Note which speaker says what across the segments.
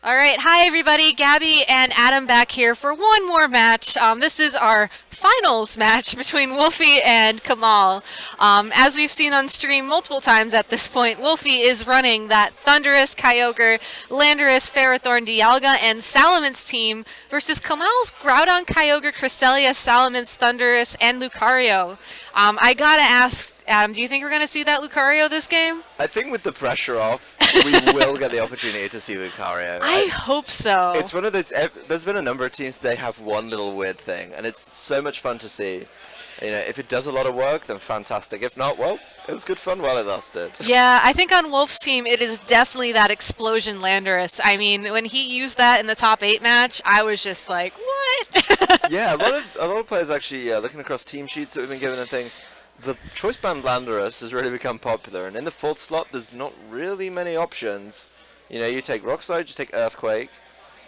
Speaker 1: All right, hi everybody. Gabby and Adam back here for one more match. This is our finals match between Wolfey and Kamaal. As we've seen on stream multiple times at this point, Wolfey is running that Thunderous, Kyogre, Landorus, Ferrothorn, Dialga, and Salamence team versus Kamaal's Groudon, Kyogre, Cresselia, Salamence, Thunderous, and Lucario. I gotta ask, Adam, do you think we're gonna see that Lucario this game?
Speaker 2: I think with the pressure off, we will get the opportunity to see Lucario.
Speaker 1: I hope so.
Speaker 2: It's one of those. There's been a number of teams they have one little weird thing, and it's so much fun to see. If it does a lot of work, then fantastic. If not, well, it was good fun while it lasted.
Speaker 1: Yeah, I think on Wolf's team, it is definitely that explosion Landorus. I mean, when he used that in the top 8 match, I was just like, what?
Speaker 2: Yeah, a lot of players actually looking across team sheets that we've been given and things. The choice band Landorus has really become popular, and in the fourth slot, there's not really many options. You take Rock Slide, you take Earthquake,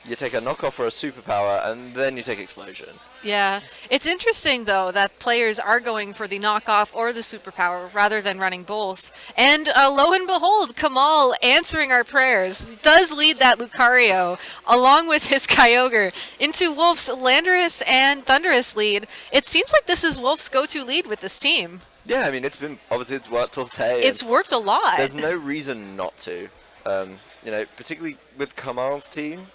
Speaker 2: you take a knockoff or a superpower, and then you take Explosion.
Speaker 1: Yeah, it's interesting though that players are going for the knockoff or the superpower rather than running both. And lo and behold, Kamaal, answering our prayers, does lead that Lucario along with his Kyogre into Wolf's Landorus and Thunderous lead. It seems like this is Wolf's go-to lead with this team.
Speaker 2: Yeah, I mean it's worked all day.
Speaker 1: It's worked a lot.
Speaker 2: There's no reason not to. Particularly with Kamaal's team,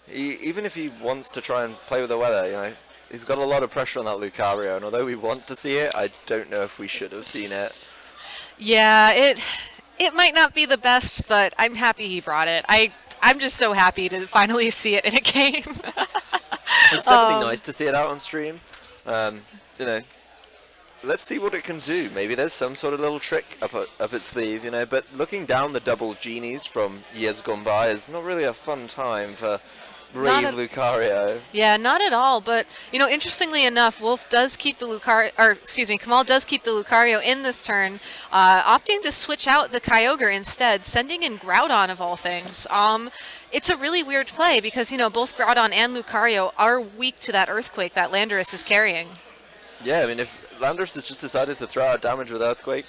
Speaker 2: even if he wants to try and play with the weather, he's got a lot of pressure on that Lucario, and although we want to see it, I don't know if we should have seen it.
Speaker 1: Yeah, it might not be the best, but I'm happy he brought it. I'm just so happy to finally see it in a game.
Speaker 2: It's definitely nice to see it out on stream. Let's see what it can do. Maybe there's some sort of little trick up its sleeve, But looking down the double genies from years gone by is not really a fun time for brave Lucario.
Speaker 1: Yeah, not at all. But interestingly enough, Wolf does keep the Kamaal does keep the Lucario in this turn, opting to switch out the Kyogre instead, sending in Groudon of all things. It's a really weird play because both Groudon and Lucario are weak to that Earthquake that Landorus is carrying.
Speaker 2: Yeah, I mean if Landorus has just decided to throw out damage with Earthquake,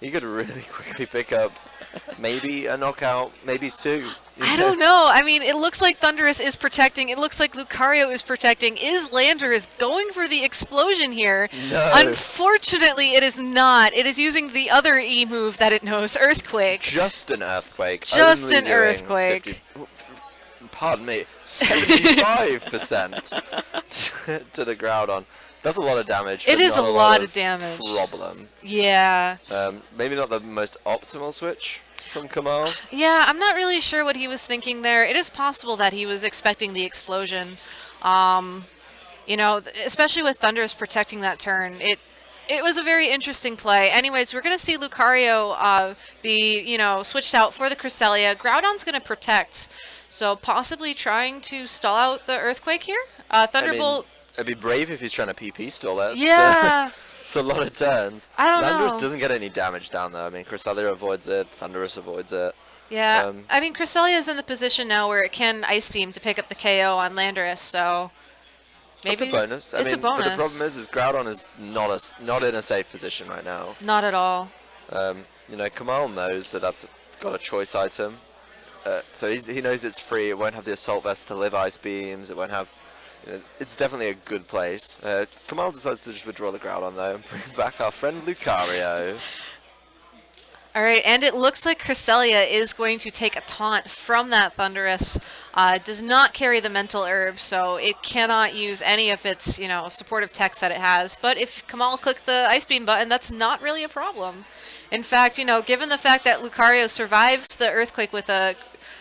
Speaker 2: he could really quickly pick up maybe a knockout, maybe two.
Speaker 1: I don't know. I mean, it looks like Thunderous is protecting. It looks like Lucario is protecting. Is Landorus going for the explosion here?
Speaker 2: No.
Speaker 1: Unfortunately, it is not. It is using the other E move that it knows, Earthquake.
Speaker 2: Just an Earthquake.
Speaker 1: Just
Speaker 2: Only
Speaker 1: an
Speaker 2: doing
Speaker 1: Earthquake.
Speaker 2: Pardon me, 75% to the Groudon. That's a lot of damage.
Speaker 1: It is a lot of damage.
Speaker 2: Problem.
Speaker 1: Yeah.
Speaker 2: Maybe not the most optimal switch from Kamaal.
Speaker 1: Yeah, I'm not really sure what he was thinking there. It is possible that he was expecting the explosion. Especially with Thunderous protecting that turn. It was a very interesting play. Anyways, we're going to see Lucario be, switched out for the Cresselia. Groudon's going to protect. So possibly trying to stall out the Earthquake here. Thunderbolt.
Speaker 2: It'd be brave if he's trying to PP stall that.
Speaker 1: Yeah.
Speaker 2: It's a lot of turns.
Speaker 1: I don't
Speaker 2: Landorus
Speaker 1: know.
Speaker 2: doesn't get any damage down there. I mean, Cresselia avoids it. Thunderous avoids it.
Speaker 1: Yeah. I mean, Cresselia is in the position now where it can Ice Beam to pick up the KO on Landorus, so maybe
Speaker 2: it's a bonus.
Speaker 1: It's a bonus.
Speaker 2: But the problem is Groudon is not in a safe position right now.
Speaker 1: Not at all.
Speaker 2: Kamaal knows that that's got a choice item. So he knows it's free. It won't have the Assault Vest to live Ice Beams. It won't have... it's definitely a good place. Kamaal decides to just withdraw the Groudon though and bring back our friend Lucario.
Speaker 1: Alright, and it looks like Cresselia is going to take a taunt from that Thunderous. Does not carry the Mental Herb, so it cannot use any of its, supportive text that it has. But if Kamaal clicked the Ice Beam button, that's not really a problem. In fact, given the fact that Lucario survives the Earthquake with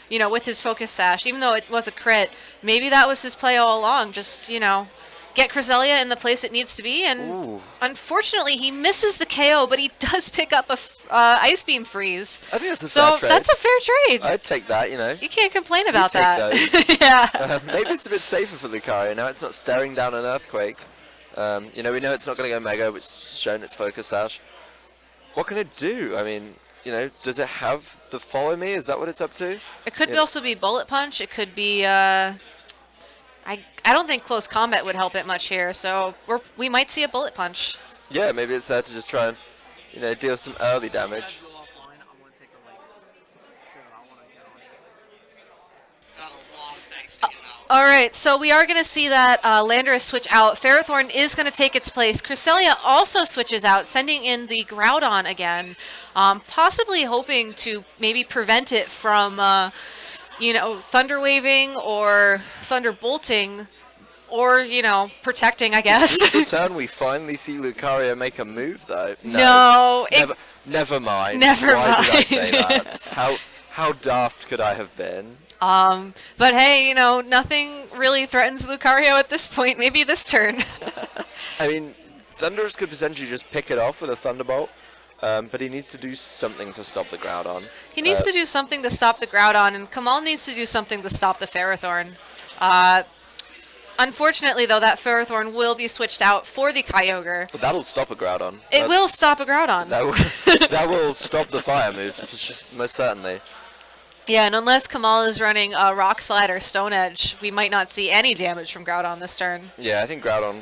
Speaker 1: with his Focus Sash, even though it was a crit, maybe that was his play all along. Just, get Cresselia in the place it needs to be. And
Speaker 2: Ooh.
Speaker 1: Unfortunately, he misses the KO, but he does pick up a Ice Beam Freeze.
Speaker 2: I think that's a fair trade.
Speaker 1: So that's a fair trade.
Speaker 2: I'd take that,
Speaker 1: You can't complain about
Speaker 2: take
Speaker 1: that.
Speaker 2: those.
Speaker 1: Yeah.
Speaker 2: Maybe it's a bit safer for Lucario now. It's not staring down an Earthquake. We know it's not going to go Mega, which has shown its Focus Sash. What can it do? I mean, does it have the Follow Me? Is that what it's up to?
Speaker 1: It could also be Bullet Punch. It could be... I don't think Close Combat would help it much here, so we might see a Bullet Punch.
Speaker 2: Yeah, maybe it's there to just try and, deal some early damage.
Speaker 1: All right, so we are going to see that Landorus switch out. Ferrothorn is going to take its place. Cresselia also switches out, sending in the Groudon again, possibly hoping to maybe prevent it from, Thunder Waving or Thunderbolting, or, protecting, I guess.
Speaker 2: The turn we finally see Lucario make a move, though.
Speaker 1: No.
Speaker 2: Never mind.
Speaker 1: Never
Speaker 2: Why
Speaker 1: mind.
Speaker 2: did I say that? How daft could I have been?
Speaker 1: But hey, nothing really threatens Lucario at this point. Maybe this turn.
Speaker 2: I mean, Thundurus could potentially just pick it off with a Thunderbolt, but he needs to do something to stop the Groudon.
Speaker 1: He needs to do something to stop the Groudon, and Kamaal needs to do something to stop the Ferrothorn. Unfortunately, though, that Ferrothorn will be switched out for the Kyogre.
Speaker 2: But that'll stop a Groudon.
Speaker 1: It will stop a Groudon.
Speaker 2: That will stop the fire moves, most certainly.
Speaker 1: Yeah, and unless Kamaal is running a Rock Slide or Stone Edge, we might not see any damage from Groudon this turn.
Speaker 2: Yeah, I think Groudon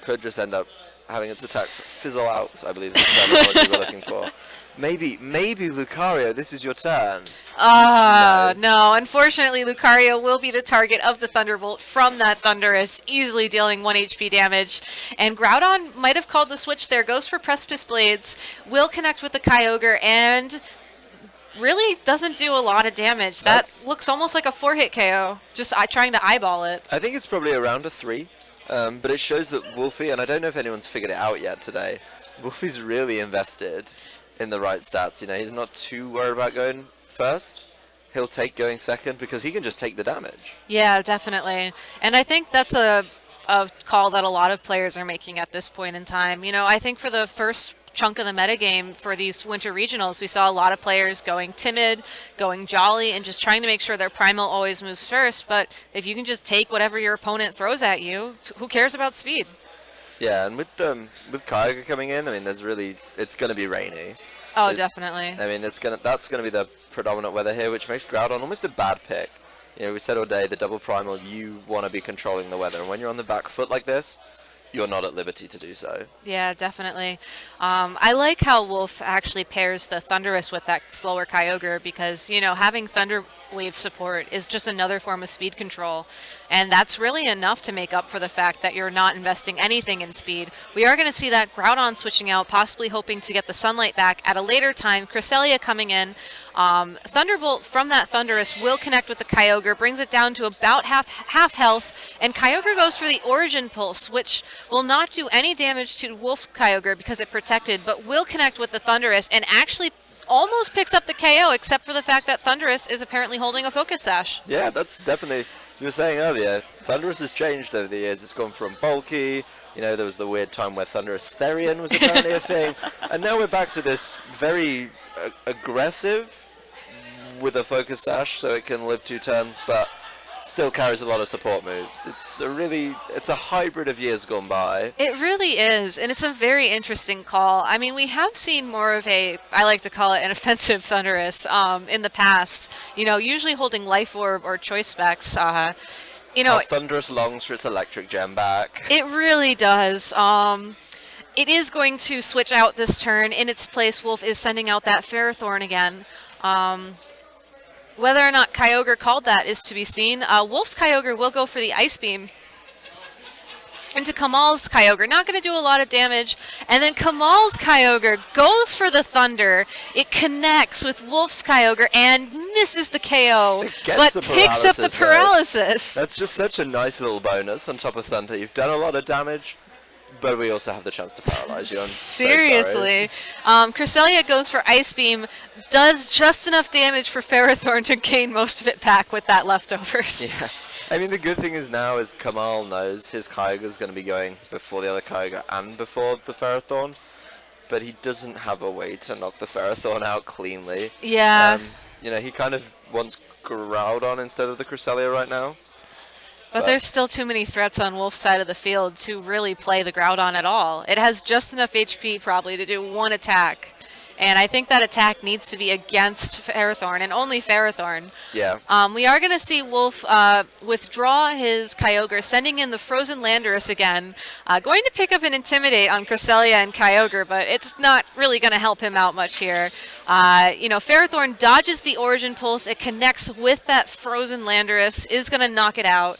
Speaker 2: could just end up having its attacks fizzle out, I believe is the terminology we're looking for. Maybe Lucario, this is your turn.
Speaker 1: No. Unfortunately, Lucario will be the target of the Thunderbolt from that Thundurus, easily dealing 1 HP damage. And Groudon might have called the switch there, goes for Precipice Blades, will connect with the Kyogre, and really doesn't do a lot of damage. That looks almost like a 4-hit KO, just trying to eyeball it.
Speaker 2: I think it's probably around a 3, but it shows that Wolfey, and I don't know if anyone's figured it out yet today, Wolfey's really invested in the right stats. He's not too worried about going first. He'll take going second because he can just take the damage.
Speaker 1: Yeah, definitely. And I think that's a call that a lot of players are making at this point in time. I think for the first chunk of the metagame for these winter regionals, we saw a lot of players going timid, going jolly, and just trying to make sure their primal always moves first. But if you can just take whatever your opponent throws at you, who cares about speed?
Speaker 2: Yeah, and with Kyogre coming in, I mean, it's going to be rainy.
Speaker 1: Oh, definitely.
Speaker 2: I mean, that's going to be the predominant weather here, which makes Groudon almost a bad pick. We said all day, the double primal, you want to be controlling the weather, and when you're on the back foot like this, you're not at liberty to do so.
Speaker 1: Yeah, definitely. I like how Wolf actually pairs the Thundurus with that slower Kyogre because, having Thunder Wave support is just another form of speed control. And that's really enough to make up for the fact that you're not investing anything in speed. We are going to see that Groudon switching out, possibly hoping to get the Sunlight back at a later time. Cresselia coming in. Thunderbolt from that Thundurus will connect with the Kyogre, brings it down to about half health, and Kyogre goes for the Origin Pulse, which will not do any damage to Wolf's Kyogre because it protected, but will connect with the Thundurus and actually almost picks up the KO, except for the fact that Thundurus is apparently holding a Focus Sash.
Speaker 2: Yeah, that's definitely, as you were saying earlier, Thundurus has changed over the years. It's gone from bulky, there was the weird time where Thundurus Therian was apparently a thing, and now we're back to this very aggressive with a Focus Sash, so it can live 2 turns, but still carries a lot of support moves. It's a hybrid of years gone by.
Speaker 1: It really is, and it's a very interesting call. I mean, we have seen more of I like to call it an offensive Thundurus in the past, usually holding Life Orb or Choice Specs.
Speaker 2: How Thundurus longs for its electric gem back.
Speaker 1: It really does. It is going to switch out this turn. In its place, Wolf is sending out that Ferrothorn again. Whether or not Kyogre called that is to be seen. Wolf's Kyogre will go for the Ice Beam into Kamaal's Kyogre. Not going to do a lot of damage. And then Kamaal's Kyogre goes for the Thunder. It connects with Wolf's Kyogre and misses the KO, but picks up the Paralysis.
Speaker 2: That's just such a nice little bonus on top of Thunder. You've done a lot of damage, but we also have the chance to paralyze you. I'm
Speaker 1: Seriously.
Speaker 2: So
Speaker 1: Cresselia goes for Ice Beam, does just enough damage for Ferrothorn to gain most of it back with that leftovers.
Speaker 2: Yeah. I mean, the good thing is now is Kamaal knows his Kyogre is going to be going before the other Kyogre and before the Ferrothorn, but he doesn't have a way to knock the Ferrothorn out cleanly.
Speaker 1: Yeah.
Speaker 2: He kind of wants Groudon instead of the Cresselia right now.
Speaker 1: But there's still too many threats on Wolf's side of the field to really play the Groudon at all. It has just enough HP probably to do 1 attack. And I think that attack needs to be against Ferrothorn and only Ferrothorn.
Speaker 2: Yeah.
Speaker 1: We are going to see Wolf withdraw his Kyogre, sending in the Frozen Landorus again. Going to pick up an Intimidate on Cresselia and Kyogre, but it's not really going to help him out much here. Ferrothorn dodges the Origin Pulse. It connects with that Frozen Landorus, is going to knock it out.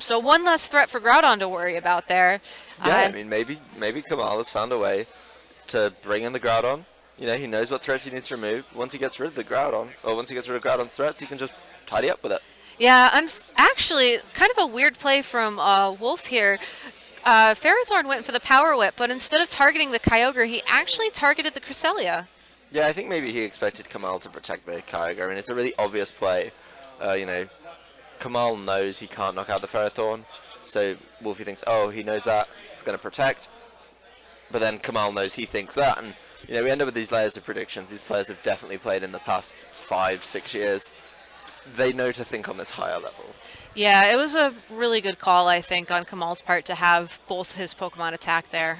Speaker 1: So one less threat for Groudon to worry about there.
Speaker 2: Yeah, I mean, maybe Kamaal has found a way to bring in the Groudon. He knows what threats he needs to remove. Once he gets rid of the Groudon, or once he gets rid of Groudon's threats, he can just tidy up with it.
Speaker 1: Yeah, actually, kind of a weird play from Wolf here. Ferrothorn went for the Power Whip, but instead of targeting the Kyogre, he actually targeted the Cresselia.
Speaker 2: Yeah, I think maybe he expected Kamaal to protect the Kyogre. I mean, it's a really obvious play. Kamaal knows he can't knock out the Ferrothorn, so Wolfey thinks, oh, he knows that, it's going to protect. But then Kamaal knows he thinks that, and we end up with these layers of predictions. These players have definitely played in the past 5-6 years. They know to think on this higher level.
Speaker 1: Yeah, it was a really good call, I think, on Kamaal's part to have both his Pokemon attack there.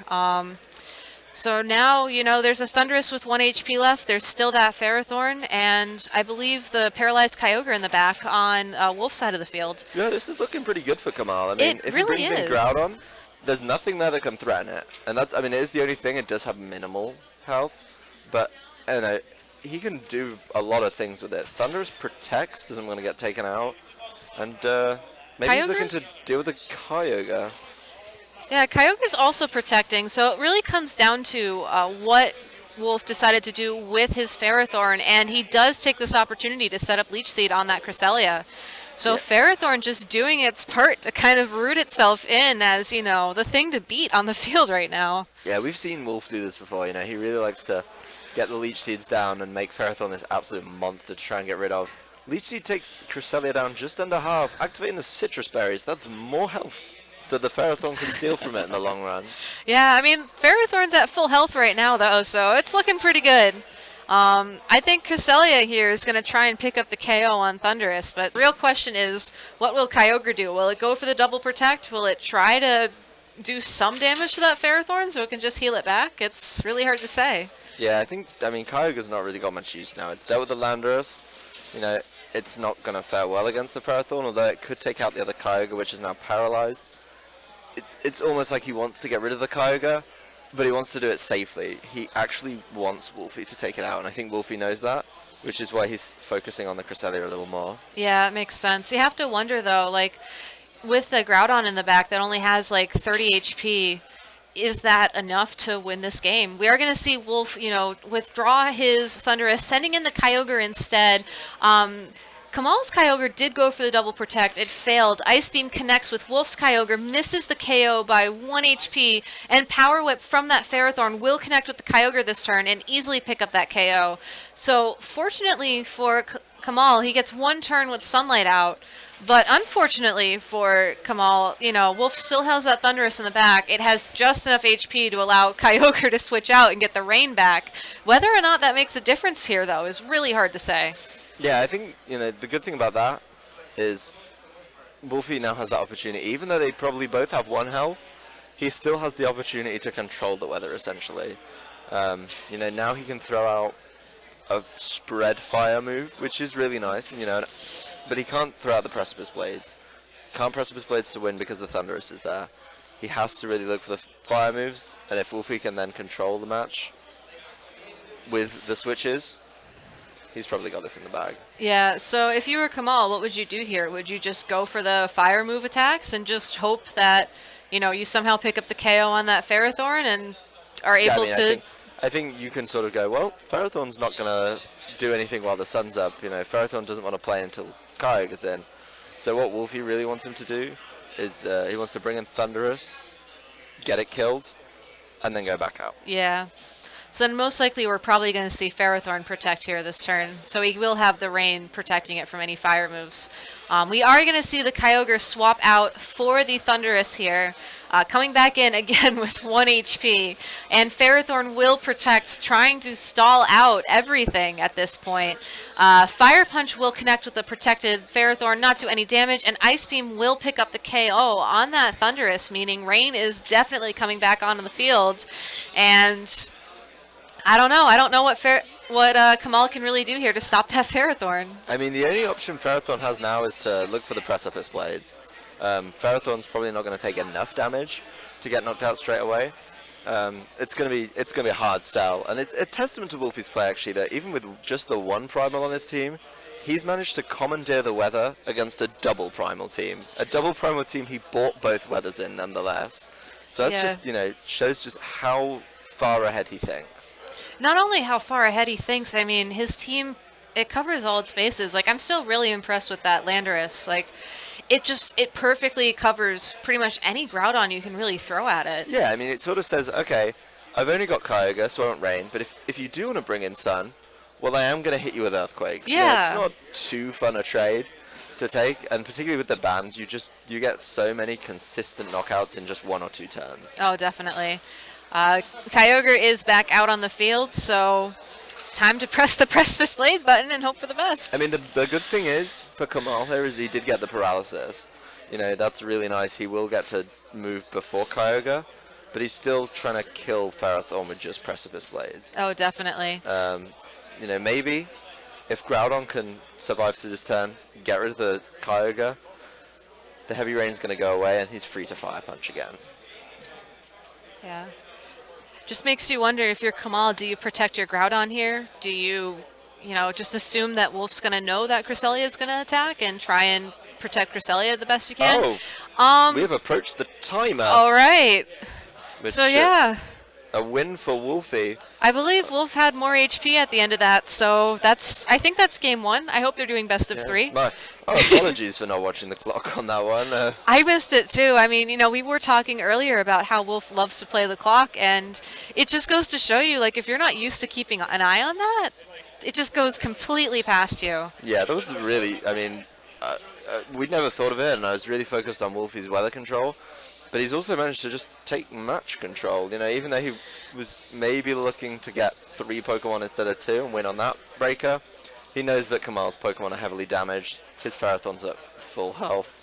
Speaker 1: So now, there's a Thundurus with 1 HP left. There's still that Ferrothorn, and I believe the paralyzed Kyogre in the back on Wolf's side of the field.
Speaker 2: Yeah, this is looking pretty good for Kamaal. I mean, if
Speaker 1: really
Speaker 2: he brings in Groudon, there's nothing there that can threaten it. And it is the only thing. It does have minimal health, but he can do a lot of things with it. Thundurus protects, doesn't want to get taken out, and maybe he's looking to deal with the Kyogre.
Speaker 1: Yeah, Kyogre's also protecting, so it really comes down to what Wolf decided to do with his Ferrothorn, and he does take this opportunity to set up Leech Seed on that Cresselia. So yeah. Ferrothorn just doing its part to kind of root itself in as, the thing to beat on the field right now.
Speaker 2: Yeah, we've seen Wolf do this before, he really likes to get the Leech Seeds down and make Ferrothorn this absolute monster to try and get rid of. Leech Seed takes Cresselia down just under half, activating the Citrus Berries. That's more health that the Ferrothorn can steal from it in the long run.
Speaker 1: Yeah, I mean, Ferrothorn's at full health right now, though, so it's looking pretty good. I think Cresselia here is going to try and pick up the KO on Thundurus, but the real question is, what will Kyogre do? Will it go for the double protect? Will it try to do some damage to that Ferrothorn so it can just heal it back? It's really hard to say.
Speaker 2: Yeah, Kyogre's not really got much use now. It's dealt with the Landorus. It's not going to fare well against the Ferrothorn, although it could take out the other Kyogre, which is now paralyzed. It's almost like he wants to get rid of the Kyogre, but he wants to do it safely. He actually wants Wolfey to take it out, and I think Wolfey knows that, which is why he's focusing on the Cresselia a little more.
Speaker 1: Yeah, it makes sense. You have to wonder, though, with the Groudon in the back that only has, 30 HP, is that enough to win this game? We are going to see Wolf, withdraw his Thundurus, sending in the Kyogre instead. Kamaal's Kyogre did go for the double protect. It failed. Ice Beam connects with Wolf's Kyogre, misses the KO by 1 HP, and Power Whip from that Ferrothorn will connect with the Kyogre this turn and easily pick up that KO. So fortunately for Kamaal, he gets 1 turn with Sunlight out. But unfortunately for Kamaal, Wolf still has that Thundurus in the back. It has just enough HP to allow Kyogre to switch out and get the rain back. Whether or not that makes a difference here, though, is really hard to say.
Speaker 2: Yeah, I think, the good thing about that is Wolfey now has that opportunity. Even though they probably both have 1 health, he still has the opportunity to control the weather, essentially. Now he can throw out a spread fire move, which is really nice, but he can't throw out the Precipice Blades. Can't Precipice Blades to win because the Thundurus is there. He has to really look for the fire moves, and if Wolfey can then control the match with the switches, he's probably got this in the bag.
Speaker 1: Yeah, so if you were Kamaal, what would you do here? Would you just go for the fire move attacks and just hope that, you somehow pick up the KO on that Ferrothorn and are able to...
Speaker 2: I think you can sort of go, well, Ferrothorn's not going to do anything while the sun's up. Ferrothorn doesn't want to play until Kyogre's in. So what Wolfey really wants him to do is he wants to bring in Thundurus, get it killed, and then go back out.
Speaker 1: Yeah. So then most likely we're probably going to see Ferrothorn protect here this turn. So he will have the rain protecting it from any fire moves. We are going to see the Kyogre swap out for the Thundurus here. Coming back in again with 1 HP. And Ferrothorn will protect, trying to stall out everything at this point. Fire Punch will connect with the protected Ferrothorn, not do any damage. And Ice Beam will pick up the KO on that Thundurus, meaning Rain is definitely coming back onto the field. And I don't know. I don't know what Kamaal can really do here to stop that Ferrothorn.
Speaker 2: I mean, the only option Ferrothorn has now is to look for the Precipice Blades. Ferrothorn's probably not going to take enough damage to get knocked out straight away. It's gonna be a hard sell, and it's a testament to Wolfey's play actually that even with just the one primal on his team, he's managed to commandeer the weather against a double primal team. A double primal team he bought both weathers in nonetheless. So that's just shows just how far ahead he thinks.
Speaker 1: Not only how far ahead he thinks, I mean his team, it covers all its bases. Like I'm still really impressed with that Landorus. Like it perfectly covers pretty much any Groudon you can really throw at it.
Speaker 2: Yeah, I mean, it sort of says, okay, I've only got Kyogre, so I won't rain, but if you do want to bring in Sun, well, I am going to hit you with Earthquakes.
Speaker 1: Yeah.
Speaker 2: It's not too fun a trade to take, and particularly with the band, you get so many consistent knockouts in just 1 or 2 turns.
Speaker 1: Oh, definitely. Kyogre is back out on the field, so time to press the Precipice Blade button and hope for the best.
Speaker 2: I mean, the good thing is, for Kamaal here, is he did get the paralysis. You know, that's really nice. He will get to move before Kyogre, but he's still trying to kill Ferrothorn with just Precipice Blades.
Speaker 1: Oh, definitely.
Speaker 2: You know, maybe if Groudon can survive through this turn, get rid of the Kyogre, the Heavy Rain's going to go away, and he's free to Fire Punch again.
Speaker 1: Yeah. Just makes you wonder if you're Kamaal, do you protect your Groudon here? Do you just assume that Wolf's going to know that Cresselia is going to attack and try and protect Cresselia the best you can?
Speaker 2: Oh, we have approached the timer.
Speaker 1: All right. So, yeah.
Speaker 2: A win for Wolfey.
Speaker 1: I believe Wolf had more HP at the end of that, so I think that's game 1. I hope they're doing best of 3.
Speaker 2: Apologies for not watching the clock on that one.
Speaker 1: I missed it too. I mean, we were talking earlier about how Wolf loves to play the clock, and it just goes to show you, like, if you're not used to keeping an eye on that, it just goes completely past you.
Speaker 2: Yeah, that was really, I mean, we'd never thought of it, and I was really focused on Wolfey's weather control. But he's also managed to just take match control. You know, even though he was maybe looking to get 3 Pokemon instead of 2 and win on that breaker, he knows that Kamaal's Pokemon are heavily damaged. His Ferrothorn's at full health.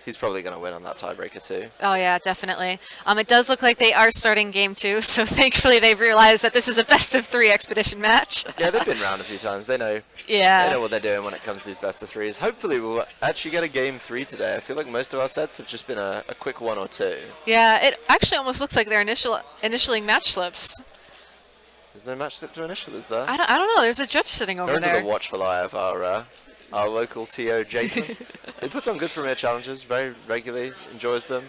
Speaker 2: He's probably going to win on that tiebreaker too.
Speaker 1: Oh yeah, definitely. It does look like they are starting game 2, so thankfully they've realized that this is a best of 3 expedition match.
Speaker 2: Yeah, they've been around a few times. They know.
Speaker 1: Yeah.
Speaker 2: They know what they're doing when it comes to these best of 3s. Hopefully we'll actually get a game 3 today. I feel like most of our sets have just been a quick 1 or 2.
Speaker 1: Yeah, it actually almost looks like they're initialing match slips.
Speaker 2: There's no match slip to initial, is there?
Speaker 1: I don't know. There's a judge sitting over
Speaker 2: They're
Speaker 1: there.
Speaker 2: under the watchful eye of our local TO, Jason. He puts on good Premier challenges very regularly, enjoys them.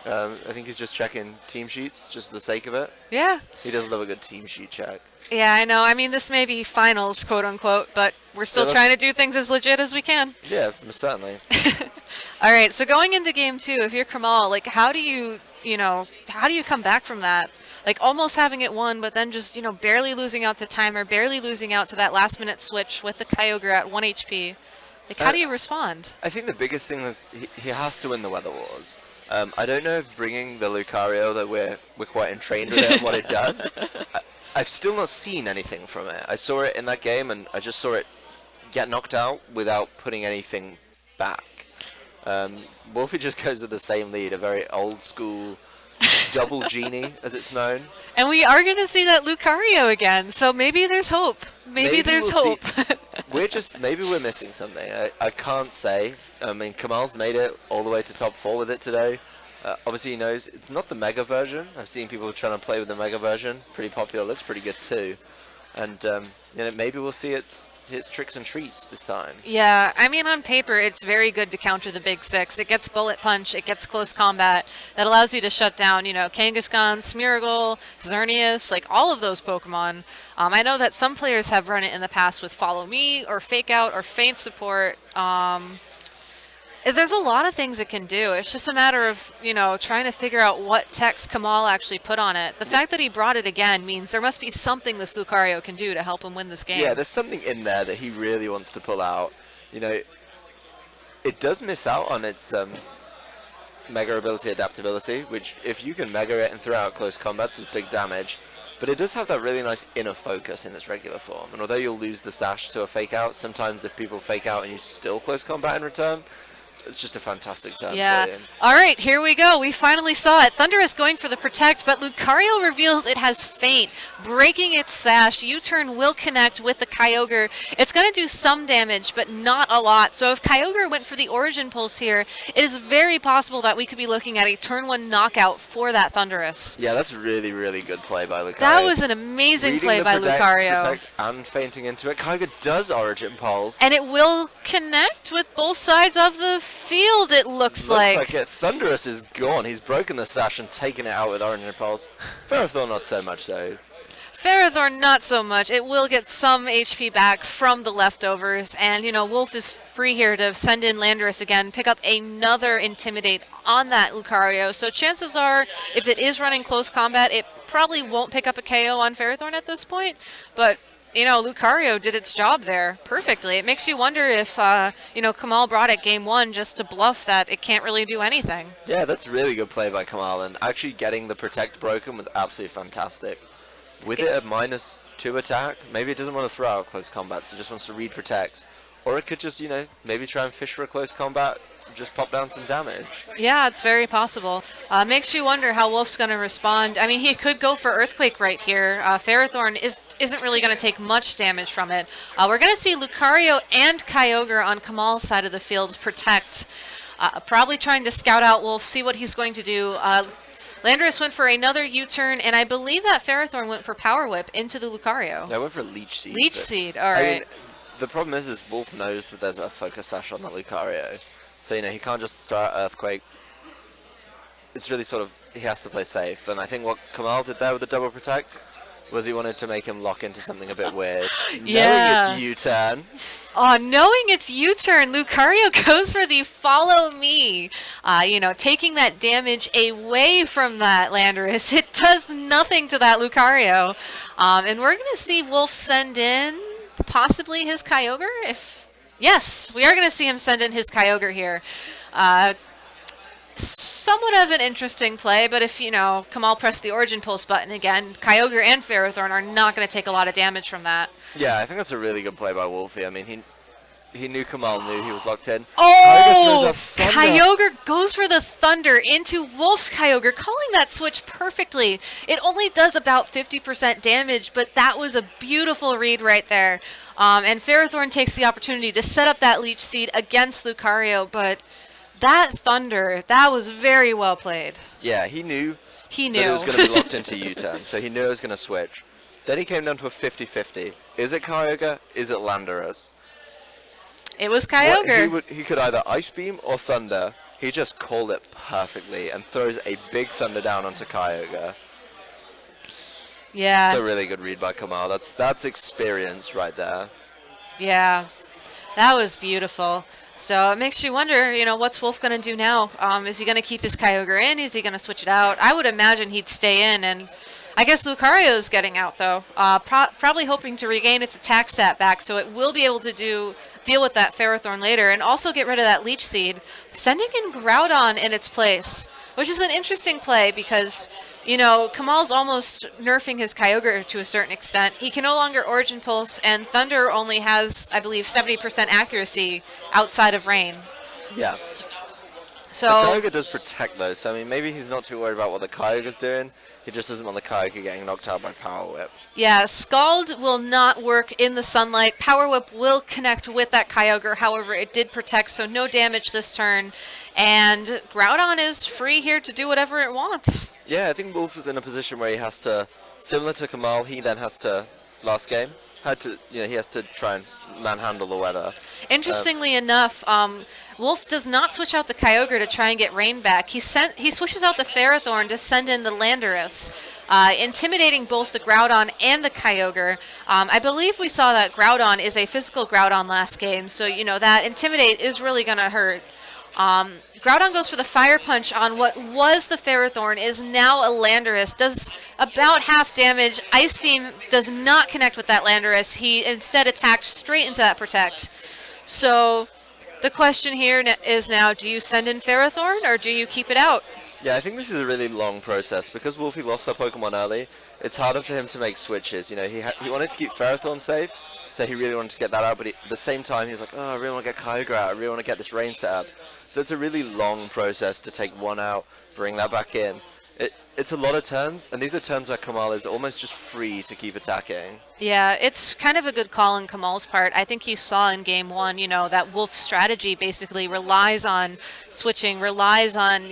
Speaker 2: I think he's just checking team sheets just for the sake of it.
Speaker 1: Yeah.
Speaker 2: He does love a good team sheet check.
Speaker 1: Yeah, I know. I mean, this may be finals, quote unquote, but we're still trying to do things as legit as we can.
Speaker 2: Yeah, certainly.
Speaker 1: All right, so going into game 2, if you're Kamaal, like, how do you come back from that? Like, almost having it won, but then just, barely losing out to timer, barely losing out to that last-minute switch with the Kyogre at 1 HP. Like, how do you respond?
Speaker 2: I think the biggest thing is he has to win the Weather Wars. I don't know if bringing the Lucario, that we're quite entrained with it and what it does. I've still not seen anything from it. I saw it in that game, and I just saw it get knocked out without putting anything back. Wolfey just goes with the same lead, a very old-school double genie, as it's known.
Speaker 1: And we are going to see that Lucario again, so maybe there's hope. Maybe there's hope.
Speaker 2: Maybe we're missing something. I can't say. I mean, Kamaal's made it all the way to top 4 with it today. Obviously, he knows it's not the Mega version. I've seen people trying to play with the Mega version. Pretty popular. Looks pretty good too. And maybe we'll see its tricks and treats this time.
Speaker 1: Yeah, I mean, on paper, it's very good to counter the big 6. It gets Bullet Punch, it gets Close Combat. That allows you to shut down, Kangaskhan, Smeargle, Xerneas, like all of those Pokemon. I know that some players have run it in the past with Follow Me or Fake Out or Feint Support. There's a lot of things it can do. It's just a matter of, trying to figure out what text Kamaal actually put on it. The fact that he brought it again means there must be something this Lucario can do to help him win this game.
Speaker 2: Yeah, there's something in there that he really wants to pull out. It does miss out on its Mega ability adaptability, which if you can Mega it and throw out close combats is big damage. But it does have that really nice inner focus in its regular form. And although you'll lose the Sash to a Fake Out, sometimes if people Fake Out and you still close combat in return, it's just a fantastic turn
Speaker 1: Yeah.
Speaker 2: for him.
Speaker 1: All right, here we go. We finally saw it. Thunderous going for the protect, but Lucario reveals it has feint, breaking its sash. U-turn will connect with the Kyogre. It's going to do some damage, but not a lot. So if Kyogre went for the Origin Pulse here, it is very possible that we could be looking at a turn 1 knockout for that Thunderous.
Speaker 2: Yeah, that's really, really good play by Lucario.
Speaker 1: That was an amazing
Speaker 2: Reading
Speaker 1: play
Speaker 2: the
Speaker 1: by Lucario.
Speaker 2: protect and fainting into it. Kyogre does Origin Pulse.
Speaker 1: And it will connect with both sides of the field, it looks like.
Speaker 2: It. Thunderous is gone. He's broken the sash and taken it out with Origin Pulse. Ferrothorn not so much though.
Speaker 1: Ferrothorn not so much. It will get some HP back from the leftovers. And, Wolf is free here to send in Landorus again, pick up another Intimidate on that Lucario. So chances are, if it is running close combat, it probably won't pick up a KO on Ferrothorn at this point. But Lucario did its job there perfectly. It makes you wonder if, Kamaal brought it game 1 just to bluff that it can't really do anything.
Speaker 2: Yeah, that's really good play by Kamaal, and actually getting the Protect broken was absolutely fantastic. With it at -2 attack, maybe it doesn't want to throw out close combat, so it just wants to read Protect. Or it could just, maybe try and fish for a close combat, just pop down some damage.
Speaker 1: Yeah, it's very possible. Makes you wonder how Wolf's going to respond. I mean, he could go for Earthquake right here. Ferrothorn isn't really going to take much damage from it. We're going to see Lucario and Kyogre on Kamaal's side of the field protect. Probably trying to scout out Wolf, see what he's going to do. Landorus went for another U-turn, and I believe that Ferrothorn went for Power Whip into the Lucario.
Speaker 2: Yeah, I went for Leech Seed.
Speaker 1: Leech Seed, all right.
Speaker 2: I mean, the problem is Wolf knows that there's a Focus Sash on that Lucario. So, he can't just throw out Earthquake. It's really sort of, he has to play safe. And I think what Kamaal did there with the double protect was he wanted to make him lock into something a bit weird.
Speaker 1: Yeah.
Speaker 2: Knowing it's U-turn.
Speaker 1: Oh, knowing it's U-turn, Lucario goes for the follow me. Taking that damage away from that Landorus. It does nothing to that Lucario. And we're going to see Wolf send in possibly his Kyogre. Yes, we are going to see him send in his Kyogre here. Somewhat of an interesting play, but if, Kamaal pressed the Origin Pulse button again, Kyogre and Ferrothorn are not going to take a lot of damage from that.
Speaker 2: Yeah, I think that's a really good play by Wolfey. I mean, he knew Kamaal knew he was locked in.
Speaker 1: Oh! Kyogre goes for the Thunder into Wolf's Kyogre, calling that switch perfectly. It only does about 50% damage, but that was a beautiful read right there. And Ferrothorn takes the opportunity to set up that Leech Seed against Lucario, but that Thunder, that was very well played.
Speaker 2: Yeah, he knew. That it was going to be locked into U-turn, so he knew it was going to switch. Then he came down to a 50-50. Is it Kyogre? Is it Landorus?
Speaker 1: It was Kyogre.
Speaker 2: He could either Ice Beam or Thunder. He just called it perfectly and throws a big Thunder down onto Kyogre.
Speaker 1: Yeah.
Speaker 2: That's a really good read by Kamaal. That's experience right there.
Speaker 1: Yeah. That was beautiful. So it makes you wonder, what's Wolf going to do now? Is he going to keep his Kyogre in? Is he going to switch it out? I would imagine he'd stay in, and I guess Lucario's getting out, though. Probably hoping to regain its attack stat back, so it will be able to deal with that Ferrothorn later, and also get rid of that Leech Seed, sending in Groudon in its place, which is an interesting play because, Kamaal's almost nerfing his Kyogre to a certain extent. He can no longer Origin Pulse, and Thunder only has, I believe, 70% accuracy outside of Rain.
Speaker 2: Yeah.
Speaker 1: So
Speaker 2: the Kyogre does protect those, so I mean, maybe he's not too worried about what the Kyogre's doing. He just doesn't want the Kyogre getting knocked out by Power Whip.
Speaker 1: Yeah, Scald will not work in the sunlight. Power Whip will connect with that Kyogre. However, it did protect, so no damage this turn. And Groudon is free here to do whatever it wants.
Speaker 2: Yeah, I think Wolf is in a position where he has to, similar to Kamaal, he then has to, last game, he has to try and manhandle the weather.
Speaker 1: Interestingly enough, Wolf does not switch out the Kyogre to try and get Rain back. He switches out the Ferrothorn to send in the Landorus, intimidating both the Groudon and the Kyogre. I believe we saw that Groudon is a physical Groudon last game, so that Intimidate is really going to hurt. Groudon goes for the Fire Punch on what was the Ferrothorn, is now a Landorus, does about half damage. Ice Beam does not connect with that Landorus. He instead attacked straight into that Protect. So the question here is now, do you send in Ferrothorn or do you keep it out?
Speaker 2: Yeah, I think this is a really long process. Because Wolfey lost that Pokemon early, it's harder for him to make switches. He wanted to keep Ferrothorn safe, so he really wanted to get that out, but at the same time, he's like, oh, I really want to get Kyogre out. I really want to get this Rain set up. That's a really long process to take one out, bring that back in. It's a lot of turns, and these are turns where Kamaal is almost just free to keep attacking.
Speaker 1: Yeah, it's kind of a good call on Kamaal's part. I think you saw in game one, that Wolf strategy basically relies on switching, relies on,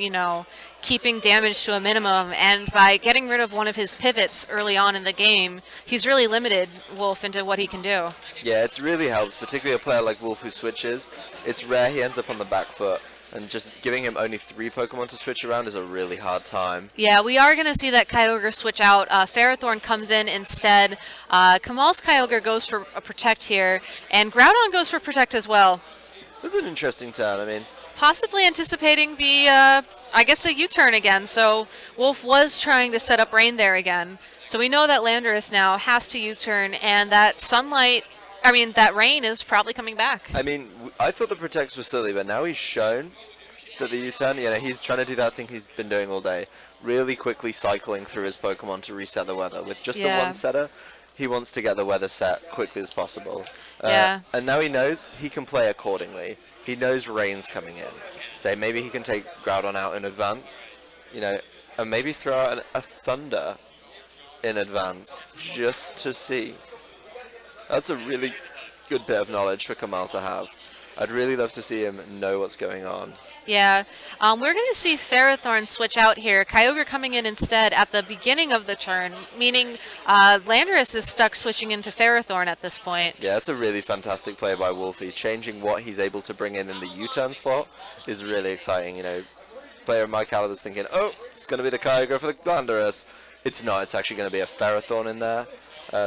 Speaker 1: keeping damage to a minimum. And by getting rid of one of his pivots early on in the game, he's really limited Wolf into what he can do.
Speaker 2: Yeah, it really helps, particularly a player like Wolf who switches. It's rare he ends up on the back foot. And just giving him only 3 Pokemon to switch around is a really hard time.
Speaker 1: Yeah, we are going to see that Kyogre switch out. Ferrothorn comes in instead. Kamaal's Kyogre goes for a Protect here, and Groudon goes for Protect as well.
Speaker 2: This is an interesting turn, I mean.
Speaker 1: Possibly anticipating the, I guess, a U-turn again. So Wolf was trying to set up Rain there again. So we know that Landorus now has to U-turn, and that that Rain is probably coming back.
Speaker 2: I mean, I thought the Protects were silly, but now he's shown that the U-turn, he's trying to do that thing he's been doing all day. Really quickly cycling through his Pokemon to reset the weather. With just the one setter, he wants to get the weather set quickly as possible. And now he knows he can play accordingly. He knows Rain's coming in. So maybe he can take Groudon out in advance, and maybe throw out a Thunder in advance just to see. That's a really good bit of knowledge for Kamaal to have. I'd really love to see him know what's going on.
Speaker 1: Yeah, we're going to see Ferrothorn switch out here. Kyogre coming in instead at the beginning of the turn, meaning Landorus is stuck switching into Ferrothorn at this point.
Speaker 2: Yeah, that's a really fantastic play by Wolfey. Changing what he's able to bring in the U-turn slot is really exciting. Player of my caliber is thinking, oh, it's going to be the Kyogre for the Landorus. It's not. It's actually going to be a Ferrothorn in there.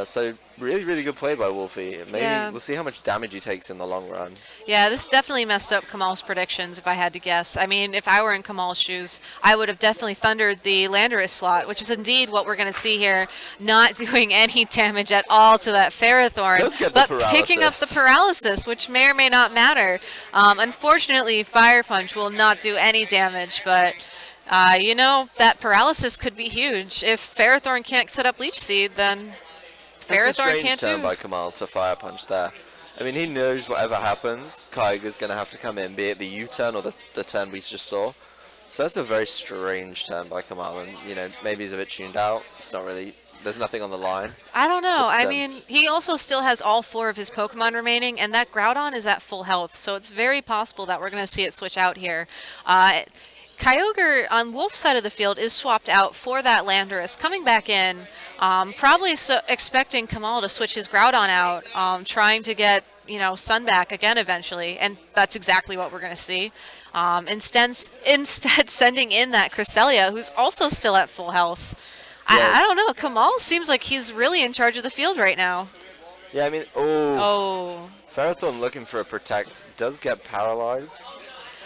Speaker 2: So really, really good play by Wolfey. Maybe we'll see how much damage he takes in the long run.
Speaker 1: Yeah, this definitely messed up Kamaal's predictions, if I had to guess. I mean, if I were in Kamaal's shoes, I would have definitely thundered the Landorus slot, which is indeed what we're going to see here. Not doing any damage at all to that Ferrothorn, but picking up the paralysis, which may or may not matter. Unfortunately, Fire Punch will not do any damage, but... that paralysis could be huge. If Ferrothorn can't set up Leech Seed, then Ferrothorn can't do.
Speaker 2: It's a strange turn by Kamaal to Fire Punch there. I mean, he knows whatever happens, Kyogre's going to have to come in, be it the U-turn or the turn we just saw. So that's a very strange turn by Kamaal, and, maybe he's a bit tuned out. It's not really... There's nothing on the line.
Speaker 1: I don't know. I mean, he also still has all 4 of his Pokemon remaining, and that Groudon is at full health, so it's very possible that we're going to see it switch out here. Kyogre on Wolf's side of the field is swapped out for that Landorus. Coming back in, probably expecting Kamaal to switch his Groudon out, trying to get, Sun back again eventually, and that's exactly what we're going to see. Instead sending in that Cresselia, who's also still at full health. Yeah. I don't know. Kamaal seems like he's really in charge of the field right now.
Speaker 2: Yeah, I mean, Ferrothorn looking for a Protect does get paralyzed.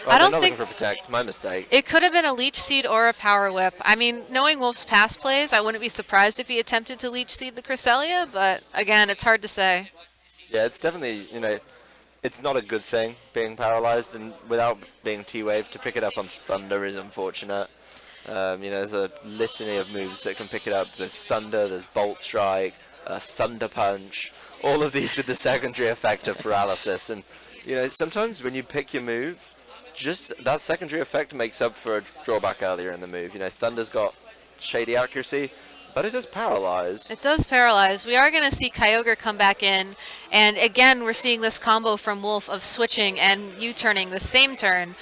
Speaker 2: Oh, I don't think looking for Protect. My mistake.
Speaker 1: It could have been a Leech Seed or a Power Whip. I mean, knowing Wolf's past plays, I wouldn't be surprised if he attempted to Leech Seed the Cresselia, but again, it's hard to say.
Speaker 2: Yeah, it's definitely, it's not a good thing being paralyzed, and without being T-Wave, to pick it up on Thunder is unfortunate. There's a litany of moves that can pick it up. There's Thunder, there's Bolt Strike, Thunder Punch, all of these with the secondary effect of paralysis. And, sometimes when you pick your move, just that secondary effect makes up for a drawback earlier in the move. Thunder's got shady accuracy, but it does paralyze.
Speaker 1: It does paralyze. We are going to see Kyogre come back in, and again, we're seeing this combo from Wolf of switching and U-turning the same turn,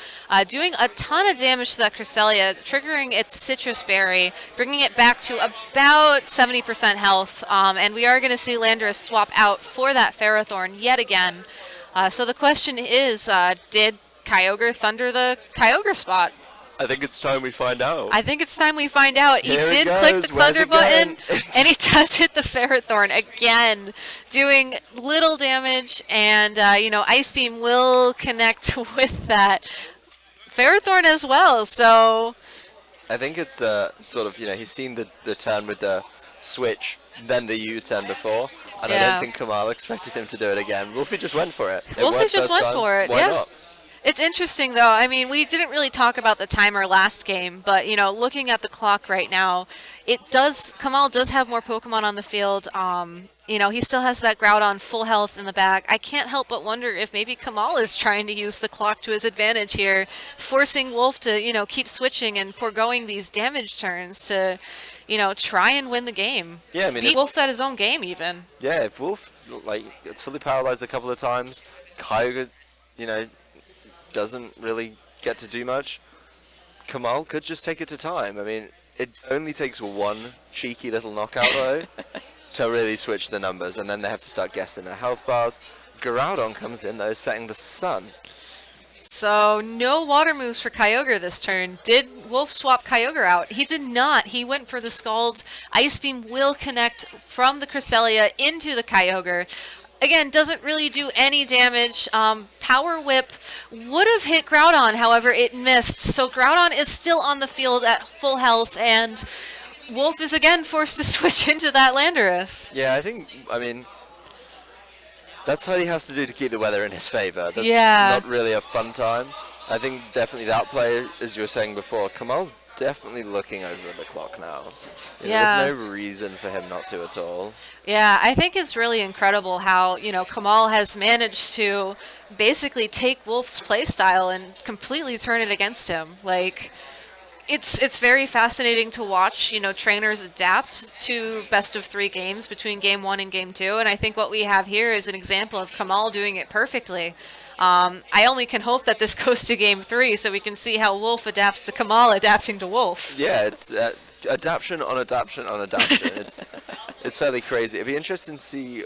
Speaker 1: doing a ton of damage to that Cresselia, triggering its Citrus Berry, bringing it back to about 70% health, and we are going to see Landorus swap out for that Ferrothorn yet again. So the question is, did Kyogre thunder the Kyogre spot?
Speaker 2: I think it's time we find out.
Speaker 1: I think it's time we find out. He did click the thunder button, and he does hit the Ferrothorn again, doing little damage, and, Ice Beam will connect with that Ferrothorn as well, so...
Speaker 2: I think it's sort of, he's seen the turn with the switch, then the U-turn before, and I don't think Kamaal expected him to do it again. Wolfey just went for it.
Speaker 1: Wolfey just went for it,
Speaker 2: Why not?
Speaker 1: It's interesting, though. I mean, we didn't really talk about the timer last game, but, looking at the clock right now, Kamaal does have more Pokemon on the field. He still has that Groudon full health in the back. I can't help but wonder if maybe Kamaal is trying to use the clock to his advantage here, forcing Wolf to, keep switching and foregoing these damage turns to, try and win the game.
Speaker 2: Yeah, I mean,
Speaker 1: beat Wolf at his own game even.
Speaker 2: Yeah, if Wolf it's fully paralyzed a couple of times, Kyogre, doesn't really get to do much. Kamaal could just take it to time. I mean, it only takes one cheeky little knockout though to really switch the numbers, and then they have to start guessing their health bars. Groudon comes in though, setting the sun.
Speaker 1: So no water moves for Kyogre this turn. Did Wolf swap Kyogre out? He did not. He went for the Scald. Ice Beam will connect from the Cresselia into the Kyogre. Again, doesn't really do any damage. Power Whip would have hit Groudon, however, it missed. So Groudon is still on the field at full health, and Wolf is again forced to switch into that Landorus.
Speaker 2: Yeah, I mean, that's what he has to do to keep the weather in his favor. That's not really a fun time. I think definitely that play, as you were saying before, Kamal's definitely looking over the clock now. There's no reason for him not to at all.
Speaker 1: Yeah, I think it's really incredible how, Kamaal has managed to basically take Wolf's playstyle and completely turn it against him. It's very fascinating to watch, trainers adapt to best of 3 games between game 1 and game 2, and I think what we have here is an example of Kamaal doing it perfectly. I only can hope that this goes to game 3 so we can see how Wolf adapts to Kamaal adapting to Wolf.
Speaker 2: Yeah, it's adaptation on adaptation on adaptation. It's fairly crazy. It'd be interesting to see.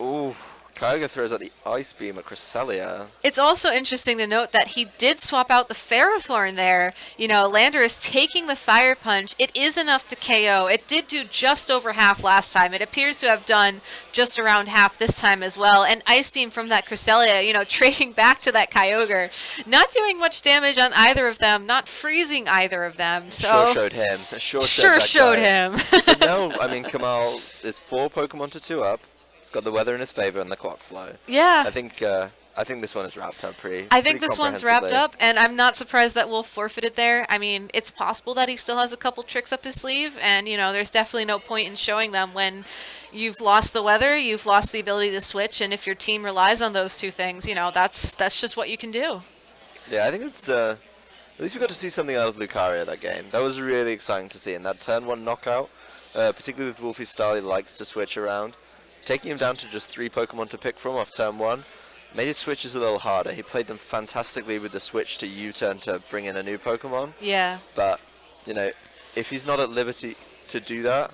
Speaker 2: Ooh, Kyogre throws out the Ice Beam at Cresselia.
Speaker 1: It's also interesting to note that he did swap out the Ferrothorn there. Landorus taking the Fire Punch. It is enough to KO. It did do just over half last time. It appears to have done just around half this time as well. And Ice Beam from that Cresselia, trading back to that Kyogre. Not doing much damage on either of them. Not freezing either of them. So
Speaker 2: Sure showed him.
Speaker 1: Sure showed him.
Speaker 2: No, I mean, Kamaal is 4 Pokemon to 2 up. He's got the weather in his favor and the clock slow.
Speaker 1: Yeah.
Speaker 2: I think this one is wrapped up pretty.
Speaker 1: I think this one's wrapped up, and I'm not surprised that Wolf forfeited there. I mean, it's possible that he still has a couple tricks up his sleeve, and there's definitely no point in showing them when you've lost the weather, you've lost the ability to switch, and if your team relies on those 2 things, that's just what you can do.
Speaker 2: Yeah, I think it's at least we got to see something out of Lucario that game. That was really exciting to see, and that turn 1 knockout, particularly with Wolfey's style, he likes to switch around. Taking him down to just 3 Pokemon to pick from off turn 1 made his switches a little harder. He played them fantastically with the switch to U-turn to bring in a new Pokemon.
Speaker 1: Yeah.
Speaker 2: But, if he's not at liberty to do that,